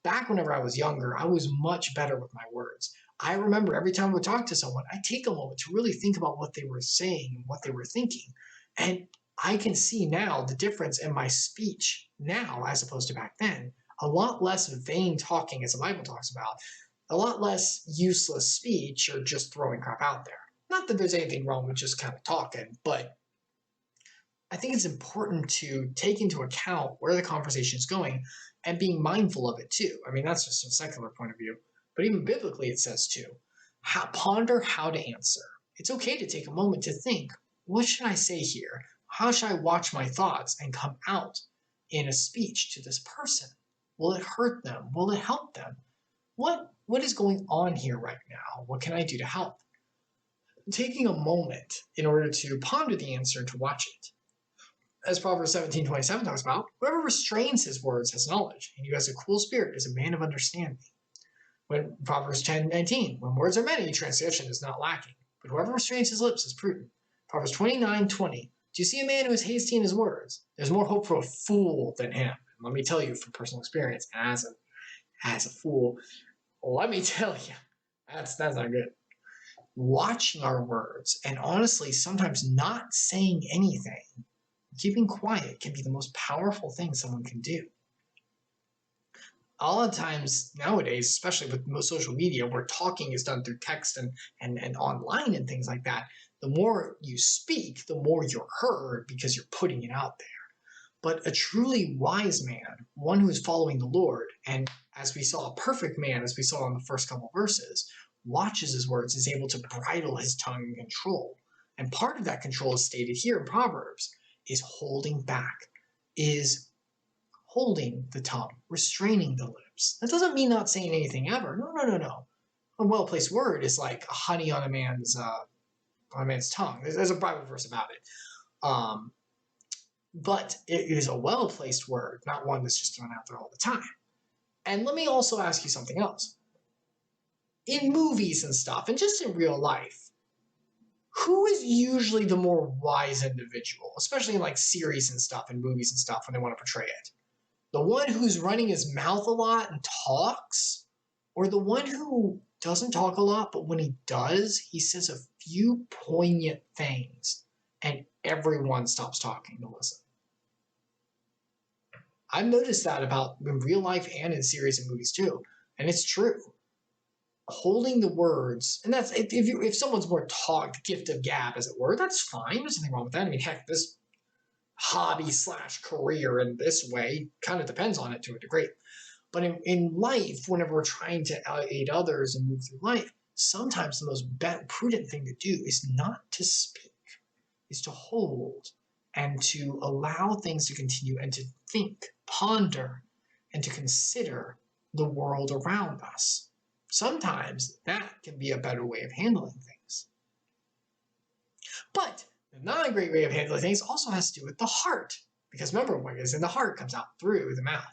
Back whenever I was younger, I was much better with my words. I remember every time I would talk to someone, I'd take a moment to really think about what they were saying and what they were thinking. And I can see now the difference in my speech now as opposed to back then. A lot less vain talking, as the Bible talks about, a lot less useless speech or just throwing crap out there. Not that there's anything wrong with just kind of talking, but I think it's important to take into account where the conversation is going and being mindful of it too. I mean, that's just a secular point of view, but even biblically it says too, ponder how to answer. It's okay to take a moment to think, what should I say here? How should I watch my thoughts and come out in a speech to this person? Will it hurt them? Will it help them? What is going on here right now? What can I do to help? Taking a moment in order to ponder the answer and to watch it. As Proverbs 17:27 talks about, whoever restrains his words has knowledge, and who has a cool spirit is a man of understanding. When Proverbs 10:19, when words are many, transgression is not lacking, but whoever restrains his lips is prudent. Proverbs 29:20, do you see a man who is hasty in his words? There's more hope for a fool than him. And let me tell you from personal experience, as a fool, let me tell you, that's not good. Watching our words and honestly sometimes not saying anything, keeping quiet can be the most powerful thing someone can do. A lot of times nowadays, especially with most social media, where talking is done through text and online and things like that, the more you speak, the more you're heard because you're putting it out there. But a truly wise man, one who is following the Lord, and as we saw, a perfect man, as we saw in the first couple verses, watches his words, is able to bridle his tongue and control. And part of that control is stated here in Proverbs, is holding back, is holding the tongue, restraining the lips. That doesn't mean not saying anything ever. No. A well-placed word is like honey on a man's tongue. There's a Bible verse about it. But it is a well-placed word, not one that's just thrown out there all the time. And let me also ask you something else. In movies and stuff, and just in real life, who is usually the more wise individual, especially in like series and stuff and movies and stuff when they want to portray it? The one who's running his mouth a lot and talks, or the one who doesn't talk a lot, but when he does, he says a few poignant things and everyone stops talking to listen? I've noticed that about in real life and in series and movies too, and it's true. holding the words, and that's if someone's more taught, the gift of gab, as it were, that's fine. There's nothing wrong with that. I mean, heck, this hobby / career in this way kind of depends on it to a degree. But in life, whenever we're trying to aid others and move through life, sometimes the most prudent thing to do is not to speak, is to hold and to allow things to continue and to think, ponder, and to consider the world around us. Sometimes that can be a better way of handling things. But the non-great way of handling things also has to do with the heart. Because remember, what is in the heart comes out through the mouth.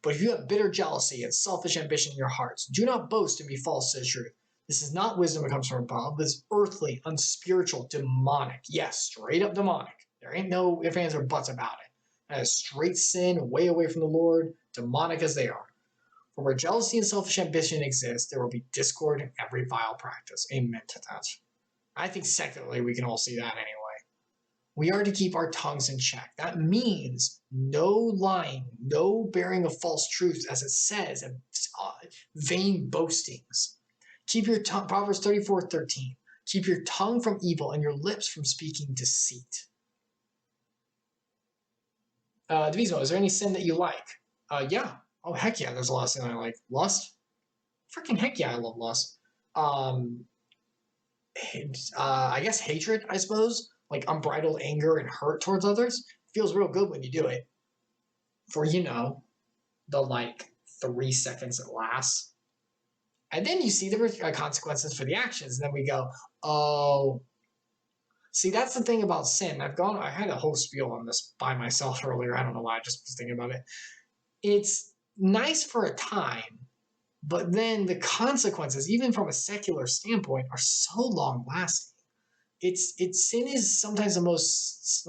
But if you have bitter jealousy and selfish ambition in your hearts, do not boast and be false to the truth. This is not wisdom that comes from above. This is earthly, unspiritual, demonic. Yes, straight up demonic. There ain't no ifs, ands, or buts about it. That is straight sin, way away from the Lord, demonic as they are. For where jealousy and selfish ambition exist, there will be discord in every vile practice. Amen to that. I think secularly we can all see that anyway. We are to keep our tongues in check. That means no lying, no bearing of false truths, as it says, and vain boastings. Keep your tongue, Proverbs 34:13. Keep your tongue from evil and your lips from speaking deceit. Devotional, is there any sin that you like? Yeah. Oh, heck yeah, there's a lot of sin I like. Lust? Freaking heck yeah, I love lust. I guess hatred, I suppose. Like unbridled anger and hurt towards others. Feels real good when you do it. For, the 3 seconds it lasts. And then you see the consequences for the actions. And then we go, oh. See, that's the thing about sin. I had a whole spiel on this by myself earlier. I don't know why, I just was thinking about it. It's nice for a time, but then the consequences, even from a secular standpoint, are so long lasting. Sin is sometimes the most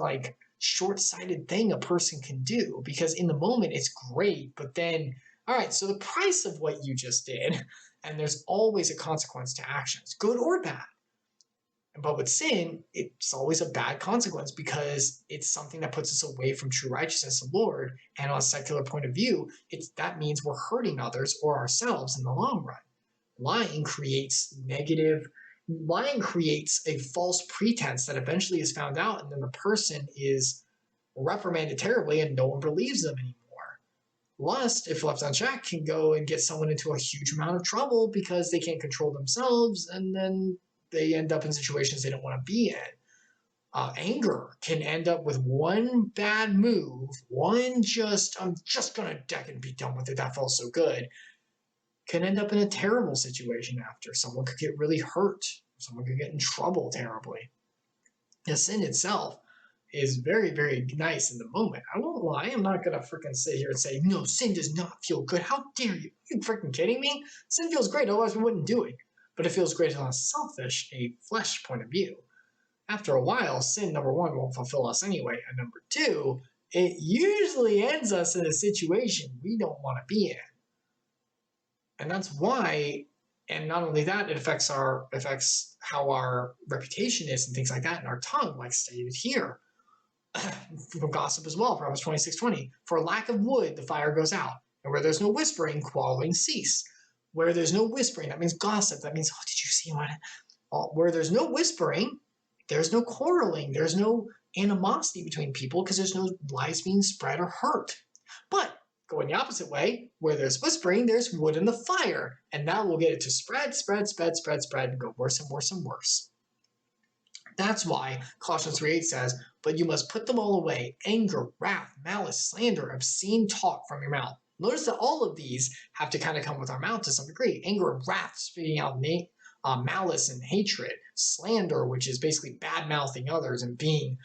short-sighted thing a person can do, because in the moment it's great, but then, all right, so the price of what you just did, and there's always a consequence to actions, good or bad. But with sin, it's always a bad consequence because it's something that puts us away from true righteousness of the Lord. And on a secular point of view, that means we're hurting others or ourselves in the long run. Lying creates a false pretense that eventually is found out, and then the person is reprimanded terribly and no one believes them anymore. Lust, if left unchecked, can go and get someone into a huge amount of trouble because they can't control themselves, and then they end up in situations they don't want to be in. Anger can end up with one bad move, I'm just going to deck and be done with it, that felt so good, can end up in a terrible situation after. Someone could get really hurt. Someone could get in trouble terribly. The sin itself is very, very nice in the moment. I won't lie. I'm not going to freaking sit here and say, no, sin does not feel good. How dare you? Are you freaking kidding me? Sin feels great. Otherwise, we wouldn't do it. But it feels great on a flesh point of view. After a while, sin, number one, won't fulfill us anyway. And number two, it usually ends us in a situation we don't want to be in. And that's why, and not only that, it affects how our reputation is and things like that, and our tongue, like stated here. Gossip as well, Proverbs 26:20. For lack of wood, the fire goes out, and where there's no whispering, quarreling cease. Where there's no whispering, that means gossip. That means, oh, did you see what? Where there's no whispering, there's no quarreling. There's no animosity between people because there's no lies being spread or hurt. But going the opposite way, where there's whispering, there's wood in the fire. And now we'll get it to spread, and go worse and worse and worse. That's why Colossians 3:8 says, but you must put them all away, anger, wrath, malice, slander, obscene talk from your mouth. Notice that all of these have to kind of come with our mouth to some degree. Anger and wrath, spitting out malice and hatred. Slander, which is basically bad-mouthing others and being,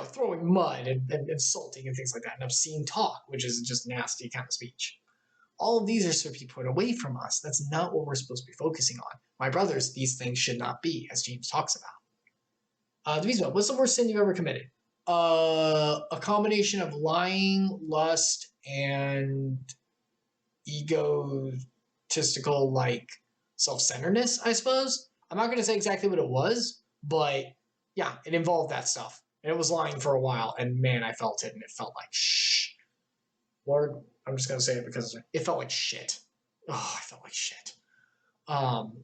throwing mud and insulting and things like that. And obscene talk, which is just nasty kind of speech. All of these are supposed to be put away from us. That's not what we're supposed to be focusing on. My brothers, these things should not be, as James talks about. Devotional, what's the worst sin you've ever committed? A combination of lying, lust, and egotistical, self-centeredness, I suppose. I'm not going to say exactly what it was, but yeah, it involved that stuff. And it was lying for a while, and man, I felt it, and it felt like shh. Lord, I'm just going to say it because it felt like shit. Oh, I felt like shit. And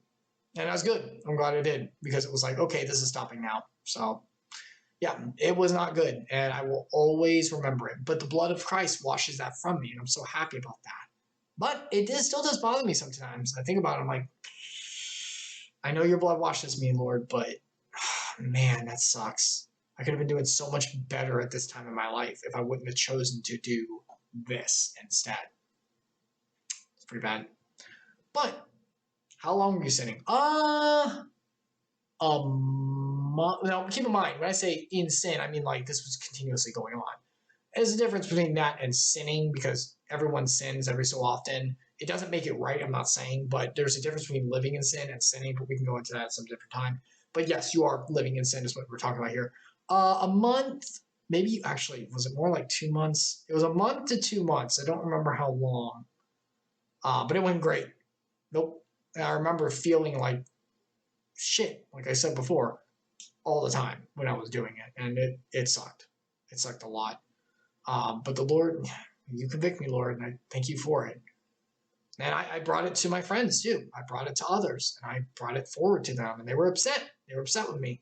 that was good. I'm glad I did, because it was like, okay, this is stopping now. So yeah, it was not good, and I will always remember it. But the blood of Christ washes that from me, and I'm so happy about that. But it still does bother me sometimes. I think about it, I'm like, I know your blood washes me, Lord, but man, that sucks. I could have been doing so much better at this time in my life if I wouldn't have chosen to do this instead. It's pretty bad. But how long were you sinning? Now, keep in mind, when I say in sin, I mean like this was continuously going on. There's a difference between that and sinning, because everyone sins every so often. It doesn't make it right, I'm not saying, but there's a difference between living in sin and sinning, but we can go into that at some different time. But yes, you are living in sin is what we're talking about here. A month, maybe actually, was it more like 2 months? It was a month to 2 months. I don't remember how long, but it went great. Nope. And I remember feeling like shit, like I said before, all the time when I was doing it, and it sucked. It sucked a lot. But the Lord, you convict me, Lord, and I thank you for it. And I brought it to my friends too. I brought it to others, and I brought it forward to them, and they were upset. They were upset with me,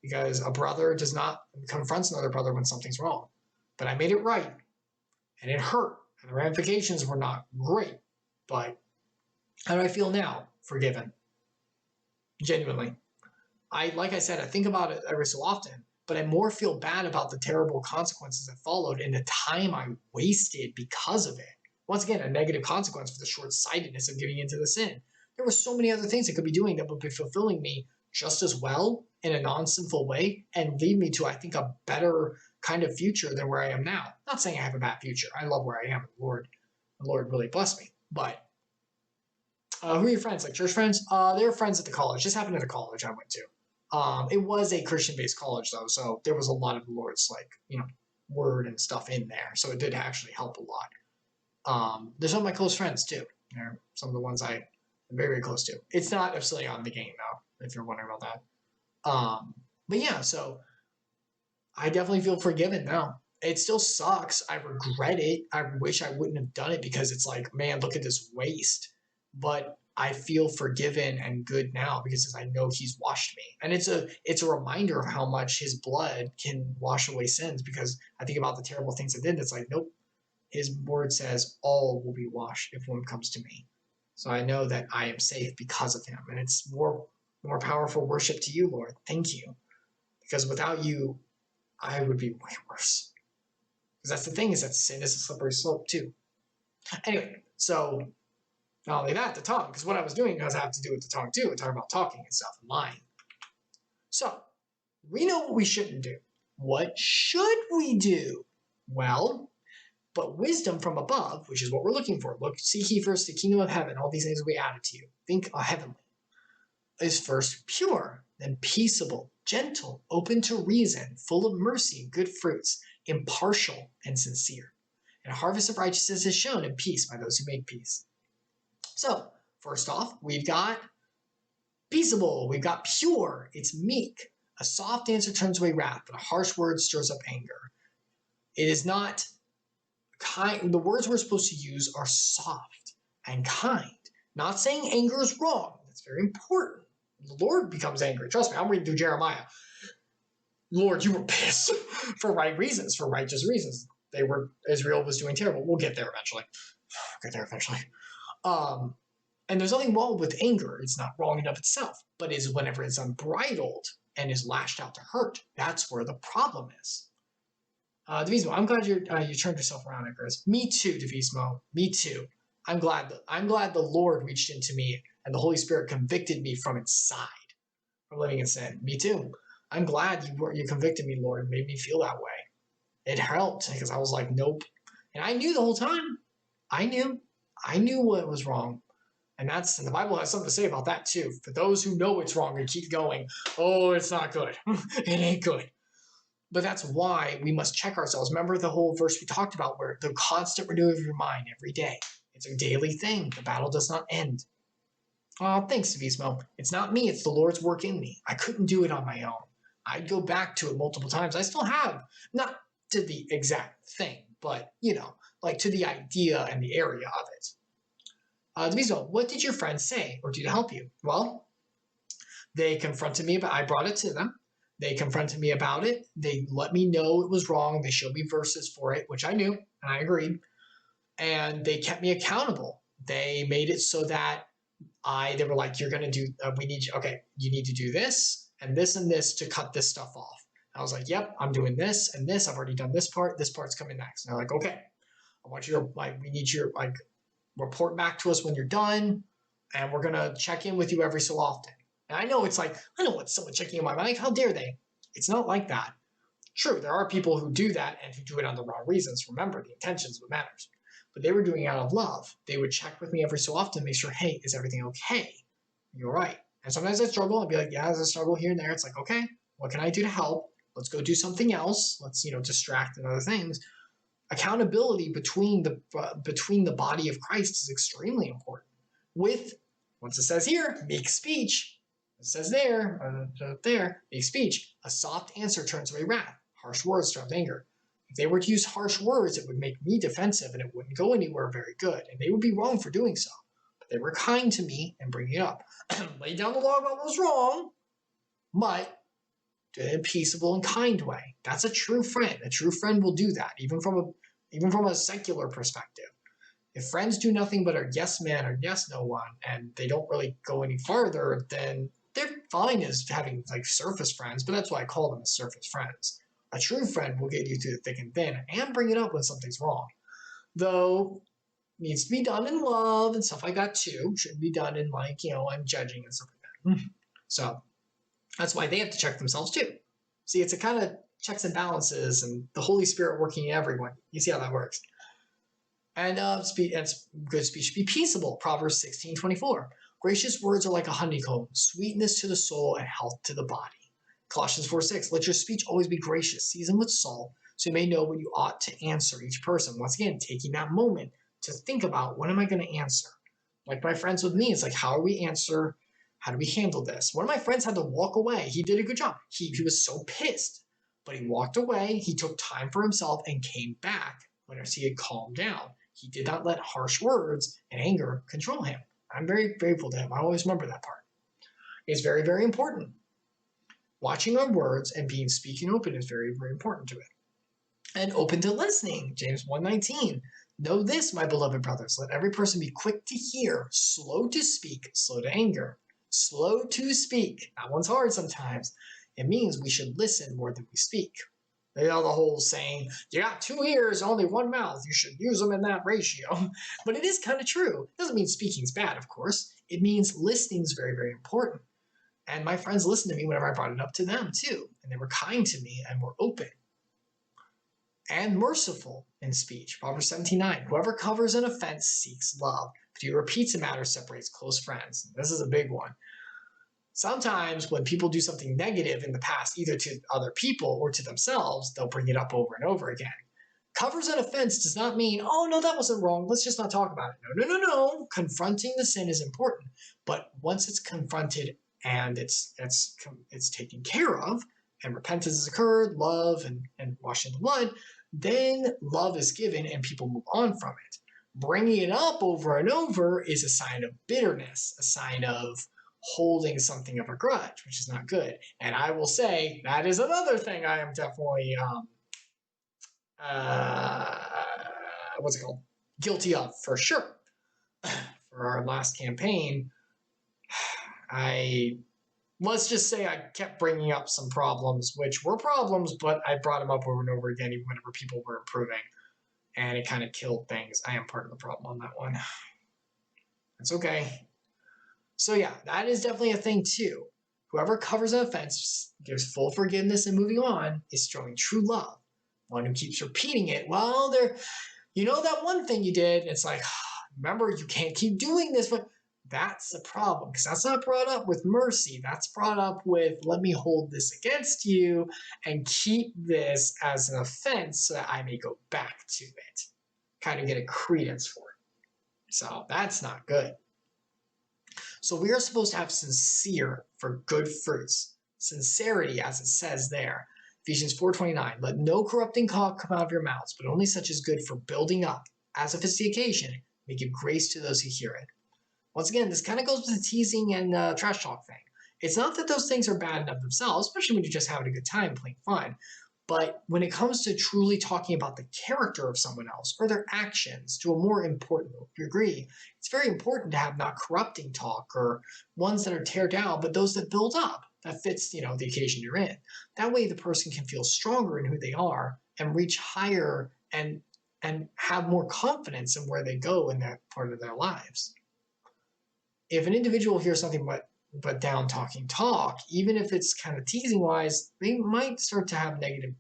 because a brother does not confront another brother when something's wrong. But I made it right, and it hurt, and the ramifications were not great. But how do I feel now? Forgiven. Genuinely. Like I said, I think about it every so often, but I more feel bad about the terrible consequences that followed and the time I wasted because of it. Once again, a negative consequence for the short-sightedness of giving into the sin. There were so many other things I could be doing that would be fulfilling me just as well in a non-sinful way and lead me to, I think, a better kind of future than where I am now. Not saying I have a bad future. I love where I am. The Lord really blessed me. But who are your friends? Like church friends? They were friends at the college. This happened at a college I went to. It was a Christian-based college, though, so there was a lot of the Lord's, word and stuff in there. So it did actually help a lot. There's some of my close friends, too. They're some of the ones I'm very, very close to. It's not officially on the game, though, if you're wondering about that. But yeah, so I definitely feel forgiven now. It still sucks. I regret it. I wish I wouldn't have done it, because it's like, man, look at this waste. But I feel forgiven and good now, because I know he's washed me. And it's a reminder of how much his blood can wash away sins, because I think about the terrible things I did. It's like, nope, his word says all will be washed if one comes to me. So I know that I am safe because of him. And it's more powerful worship to you, Lord. Thank you. Because without you, I would be way worse. Because that's the thing, is that sin is a slippery slope too. Anyway, so not only that, the tongue, because what I was doing does have to do with the tongue too. We're talking about talking and stuff and lying. So, we know what we shouldn't do. What should we do? Well, but wisdom from above, which is what we're looking for. Look, seek ye first the kingdom of heaven. All these things will be added to you. Think heavenly. Is first pure, then peaceable, gentle, open to reason, full of mercy and good fruits, impartial and sincere. And a harvest of righteousness is shown in peace by those who make peace. So, first off, we've got peaceable, we've got pure, it's meek. A soft answer turns away wrath, but a harsh word stirs up anger. It is not kind. The words we're supposed to use are soft and kind. Not saying anger is wrong. That's very important. The Lord becomes angry. Trust me, I'm reading through Jeremiah. Lord, you were pissed for right reasons, for righteous reasons. Israel was doing terrible. We'll get there eventually. And there's nothing wrong with anger. It's not wrong in of itself, but is whenever it's unbridled and is lashed out to hurt. That's where the problem is. Devismo, I'm glad you turned yourself around, Icarus. Me too, Devismo. Me too. I'm glad the Lord reached into me and the Holy Spirit convicted me from inside, from living in sin. Me too. I'm glad you convicted me, Lord, and made me feel that way. It helped, because I was like, nope. And I knew the whole time. I knew what was wrong. And the Bible has something to say about that too. For those who know it's wrong and keep going, oh, it's not good. It ain't good. But that's why we must check ourselves. Remember the whole verse we talked about, where the constant renewal of your mind every day. It's a daily thing. The battle does not end. Oh, thanks, Devismo. It's not me. It's the Lord's work in me. I couldn't do it on my own. I'd go back to it multiple times. I still have. Not to the exact thing, but, like to the idea and the area of it. Devotional, what did your friends say or do to help you? Well, they confronted me, but I brought it to them. They confronted me about it. They let me know it was wrong. They showed me verses for it, which I knew, and I agreed. And they kept me accountable. They made it so that they were like, you're going to do, we need you, okay, you need to do this and this and this to cut this stuff off. I was like, yep, I'm doing this and this. I've already done this part. This part's coming next. And they're like, okay, I want you to, like, we need your, like, report back to us when you're done. And we're going to check in with you every so often. And I know it's like, I don't want someone checking in my mic. How dare they? It's not like that. True, there are people who do that and who do it on the wrong reasons. Remember, the intention is what matters. But they were doing it out of love. They would check with me every so often, make sure, hey, is everything okay? You're right. And sometimes I struggle. I'd be like, yeah, there's a struggle here and there. It's like, okay, what can I do to help? Let's go do something else. Let's, distract and other things. Accountability between the body of Christ is extremely important. With, once it says here, make speech. It says there, make speech. A soft answer turns away wrath. Harsh words drive anger. If they were to use harsh words, it would make me defensive and it wouldn't go anywhere very good. And they would be wrong for doing so. But they were kind to me and bringing it up. Lay down the law about what was wrong, but do it in a peaceable and kind way. That's a true friend. A true friend will do that, even from a secular perspective. If friends do nothing but are yes man or yes no one, and they don't really go any farther, then they're fine as having like surface friends, but that's why I call them surface friends. A true friend will get you through the thick and thin and bring it up when something's wrong. Though, needs to be done in love and stuff like that too. Shouldn't be done in like, I'm judging and stuff like that. So, that's why they have to check themselves too. See, it's a kind of checks and balances and the Holy Spirit working in everyone. You see how that works. And good speech be peaceable. Proverbs 16:24. Gracious words are like a honeycomb, sweetness to the soul and health to the body. Colossians 4:6. Let your speech always be gracious, seasoned with salt, so you may know when you ought to answer each person. Once again, taking that moment to think about, what am I going to answer? Like my friends with me, it's like, how do we answer? How do we handle this? One of my friends had to walk away. He did a good job. He was so pissed, but he walked away. He took time for himself and came back when he had calmed down. He did not let harsh words and anger control him. I'm very grateful to him. I always remember that part. It's very, very important. Watching our words and speaking open is very, very important to it. And open to listening. James 1:19. Know this, my beloved brothers. Let every person be quick to hear, slow to speak, slow to anger. Slow to speak. That one's hard sometimes. It means we should listen more than we speak. The whole saying, you got 2 ears, only 1 mouth. You should use them in that ratio. But it is kind of true. It doesn't mean speaking's bad, of course. It means listening's very, very important. And my friends listened to me whenever I brought it up to them, too. And they were kind to me and were open. And merciful in speech. Proverbs 17:9. Whoever covers an offense seeks love. But he who repeats a matter separates close friends. This is a big one. Sometimes when people do something negative in the past, either to other people or to themselves, they'll bring it up over and over again. Covers an offense does not mean, oh, no, that wasn't wrong. Let's just not talk about it. No. Confronting the sin is important. But once it's confronted and it's taken care of, and repentance has occurred, love and washing the blood, then love is given and people move on from it. Bringing it up over and over is a sign of bitterness, a sign of holding something of a grudge, which is not good. And I will say that is another thing I am definitely guilty of, for sure. For our last campaign, let's just say I kept bringing up some problems, which were problems, but I brought them up over and over again even whenever people were improving, and it kind of killed things. I am part of the problem on that one. It's okay. So yeah, that is definitely a thing too. Whoever covers an offense, gives full forgiveness and moving on, is showing true love. One who keeps repeating it, well, that one thing you did, it's like, remember, you can't keep doing this, but that's a problem, because that's not brought up with mercy. That's brought up with, let me hold this against you and keep this as an offense so that I may go back to it. Kind of get a credence for it. So that's not good. So we are supposed to have sincere for good fruits. Sincerity, as it says there. Ephesians 4:29. Let no corrupting talk come out of your mouths, but only such as good for building up, as if it's the occasion, may give grace to those who hear it. Once again, this kind of goes with the teasing and trash talk thing. It's not that those things are bad enough themselves, especially when you're just having a good time playing fun. But when it comes to truly talking about the character of someone else or their actions to a more important degree, it's very important to have not corrupting talk or ones that are tear down, but those that build up, that fits, the occasion you're in. That way the person can feel stronger in who they are and reach higher and have more confidence in where they go in that part of their lives. If an individual hears something but down talking talk, even if it's kind of teasing wise, they might start to have negative,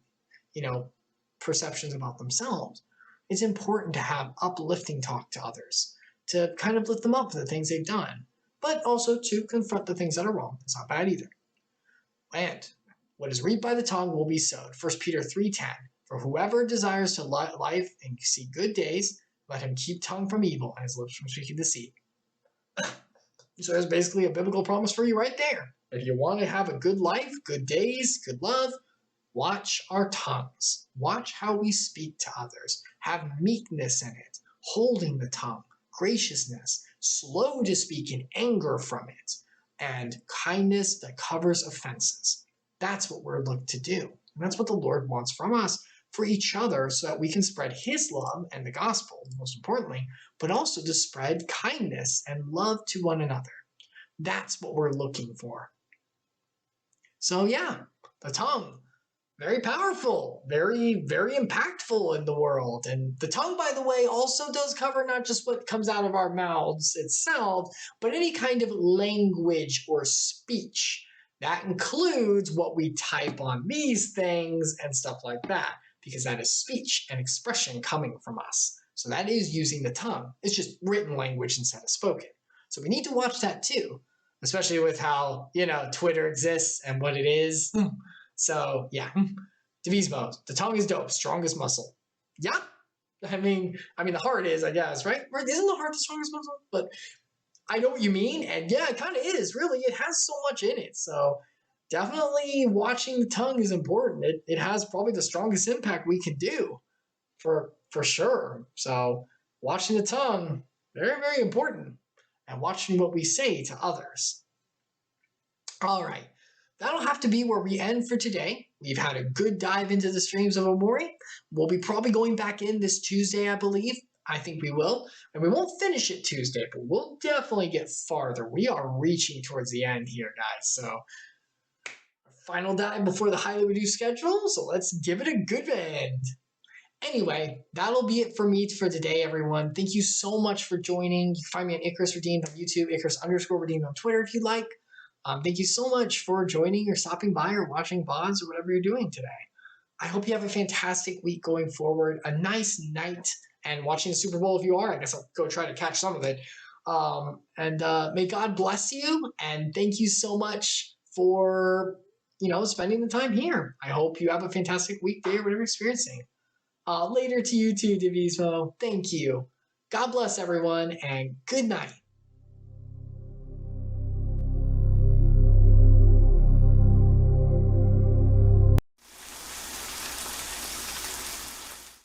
perceptions about themselves. It's important to have uplifting talk to others, to kind of lift them up for the things they've done, but also to confront the things that are wrong. It's not bad either. And what is reaped by the tongue will be sowed. 1 Peter 3:10. For whoever desires to life and see good days, let him keep tongue from evil and his lips from speaking deceit. So there's basically a biblical promise for you right there. If you want to have a good life, good days, good love, watch our tongues. Watch how we speak to others. Have meekness in it, holding the tongue, graciousness, slow to speak in anger from it, and kindness that covers offenses. That's what we're looked to do. And that's what the Lord wants from us, for each other, so that we can spread his love and the gospel, most importantly, but also to spread kindness and love to one another. That's what we're looking for. So yeah, the tongue, very powerful, very, very impactful in the world. And the tongue, by the way, also does cover not just what comes out of our mouths itself, but any kind of language or speech. That includes what we type on these things and stuff like that, because that is speech and expression coming from us. So that is using the tongue. It's just written language instead of spoken. So we need to watch that too, especially with how, Twitter exists and what it is. So yeah, Devotional, the tongue is dope, strongest muscle. Yeah, I mean the heart is, I guess, right? Isn't the heart the strongest muscle? But I know what you mean, and yeah, it kind of is, really. It has so much in it, so definitely watching the tongue is important. It has probably the strongest impact we can do, for sure. So watching the tongue, very, very important, and watching what we say to others. All right, that'll have to be where we end for today. We've had a good dive into the Streams of Omori. We'll be probably going back in this Tuesday, I believe. I think we will. And we won't finish it Tuesday, but we'll definitely get farther. We are reaching towards the end here, guys. So final dive before the highly reduced schedule. So let's give it a good end. Anyway, that'll be it for me for today, everyone. Thank you so much for joining. You can find me on Icarus Redeemed on YouTube, Icarus_Redeemed on Twitter if you'd like. Thank you so much for joining or stopping by or watching VODs or whatever you're doing today. I hope you have a fantastic week going forward, a nice night, and watching the Super Bowl if you are. I guess I'll go try to catch some of it. May God bless you, and thank you so much for, spending the time here. I hope you have a fantastic week, day, or whatever you're experiencing. Later to you too, Devotional. Thank you. God bless everyone, and good night.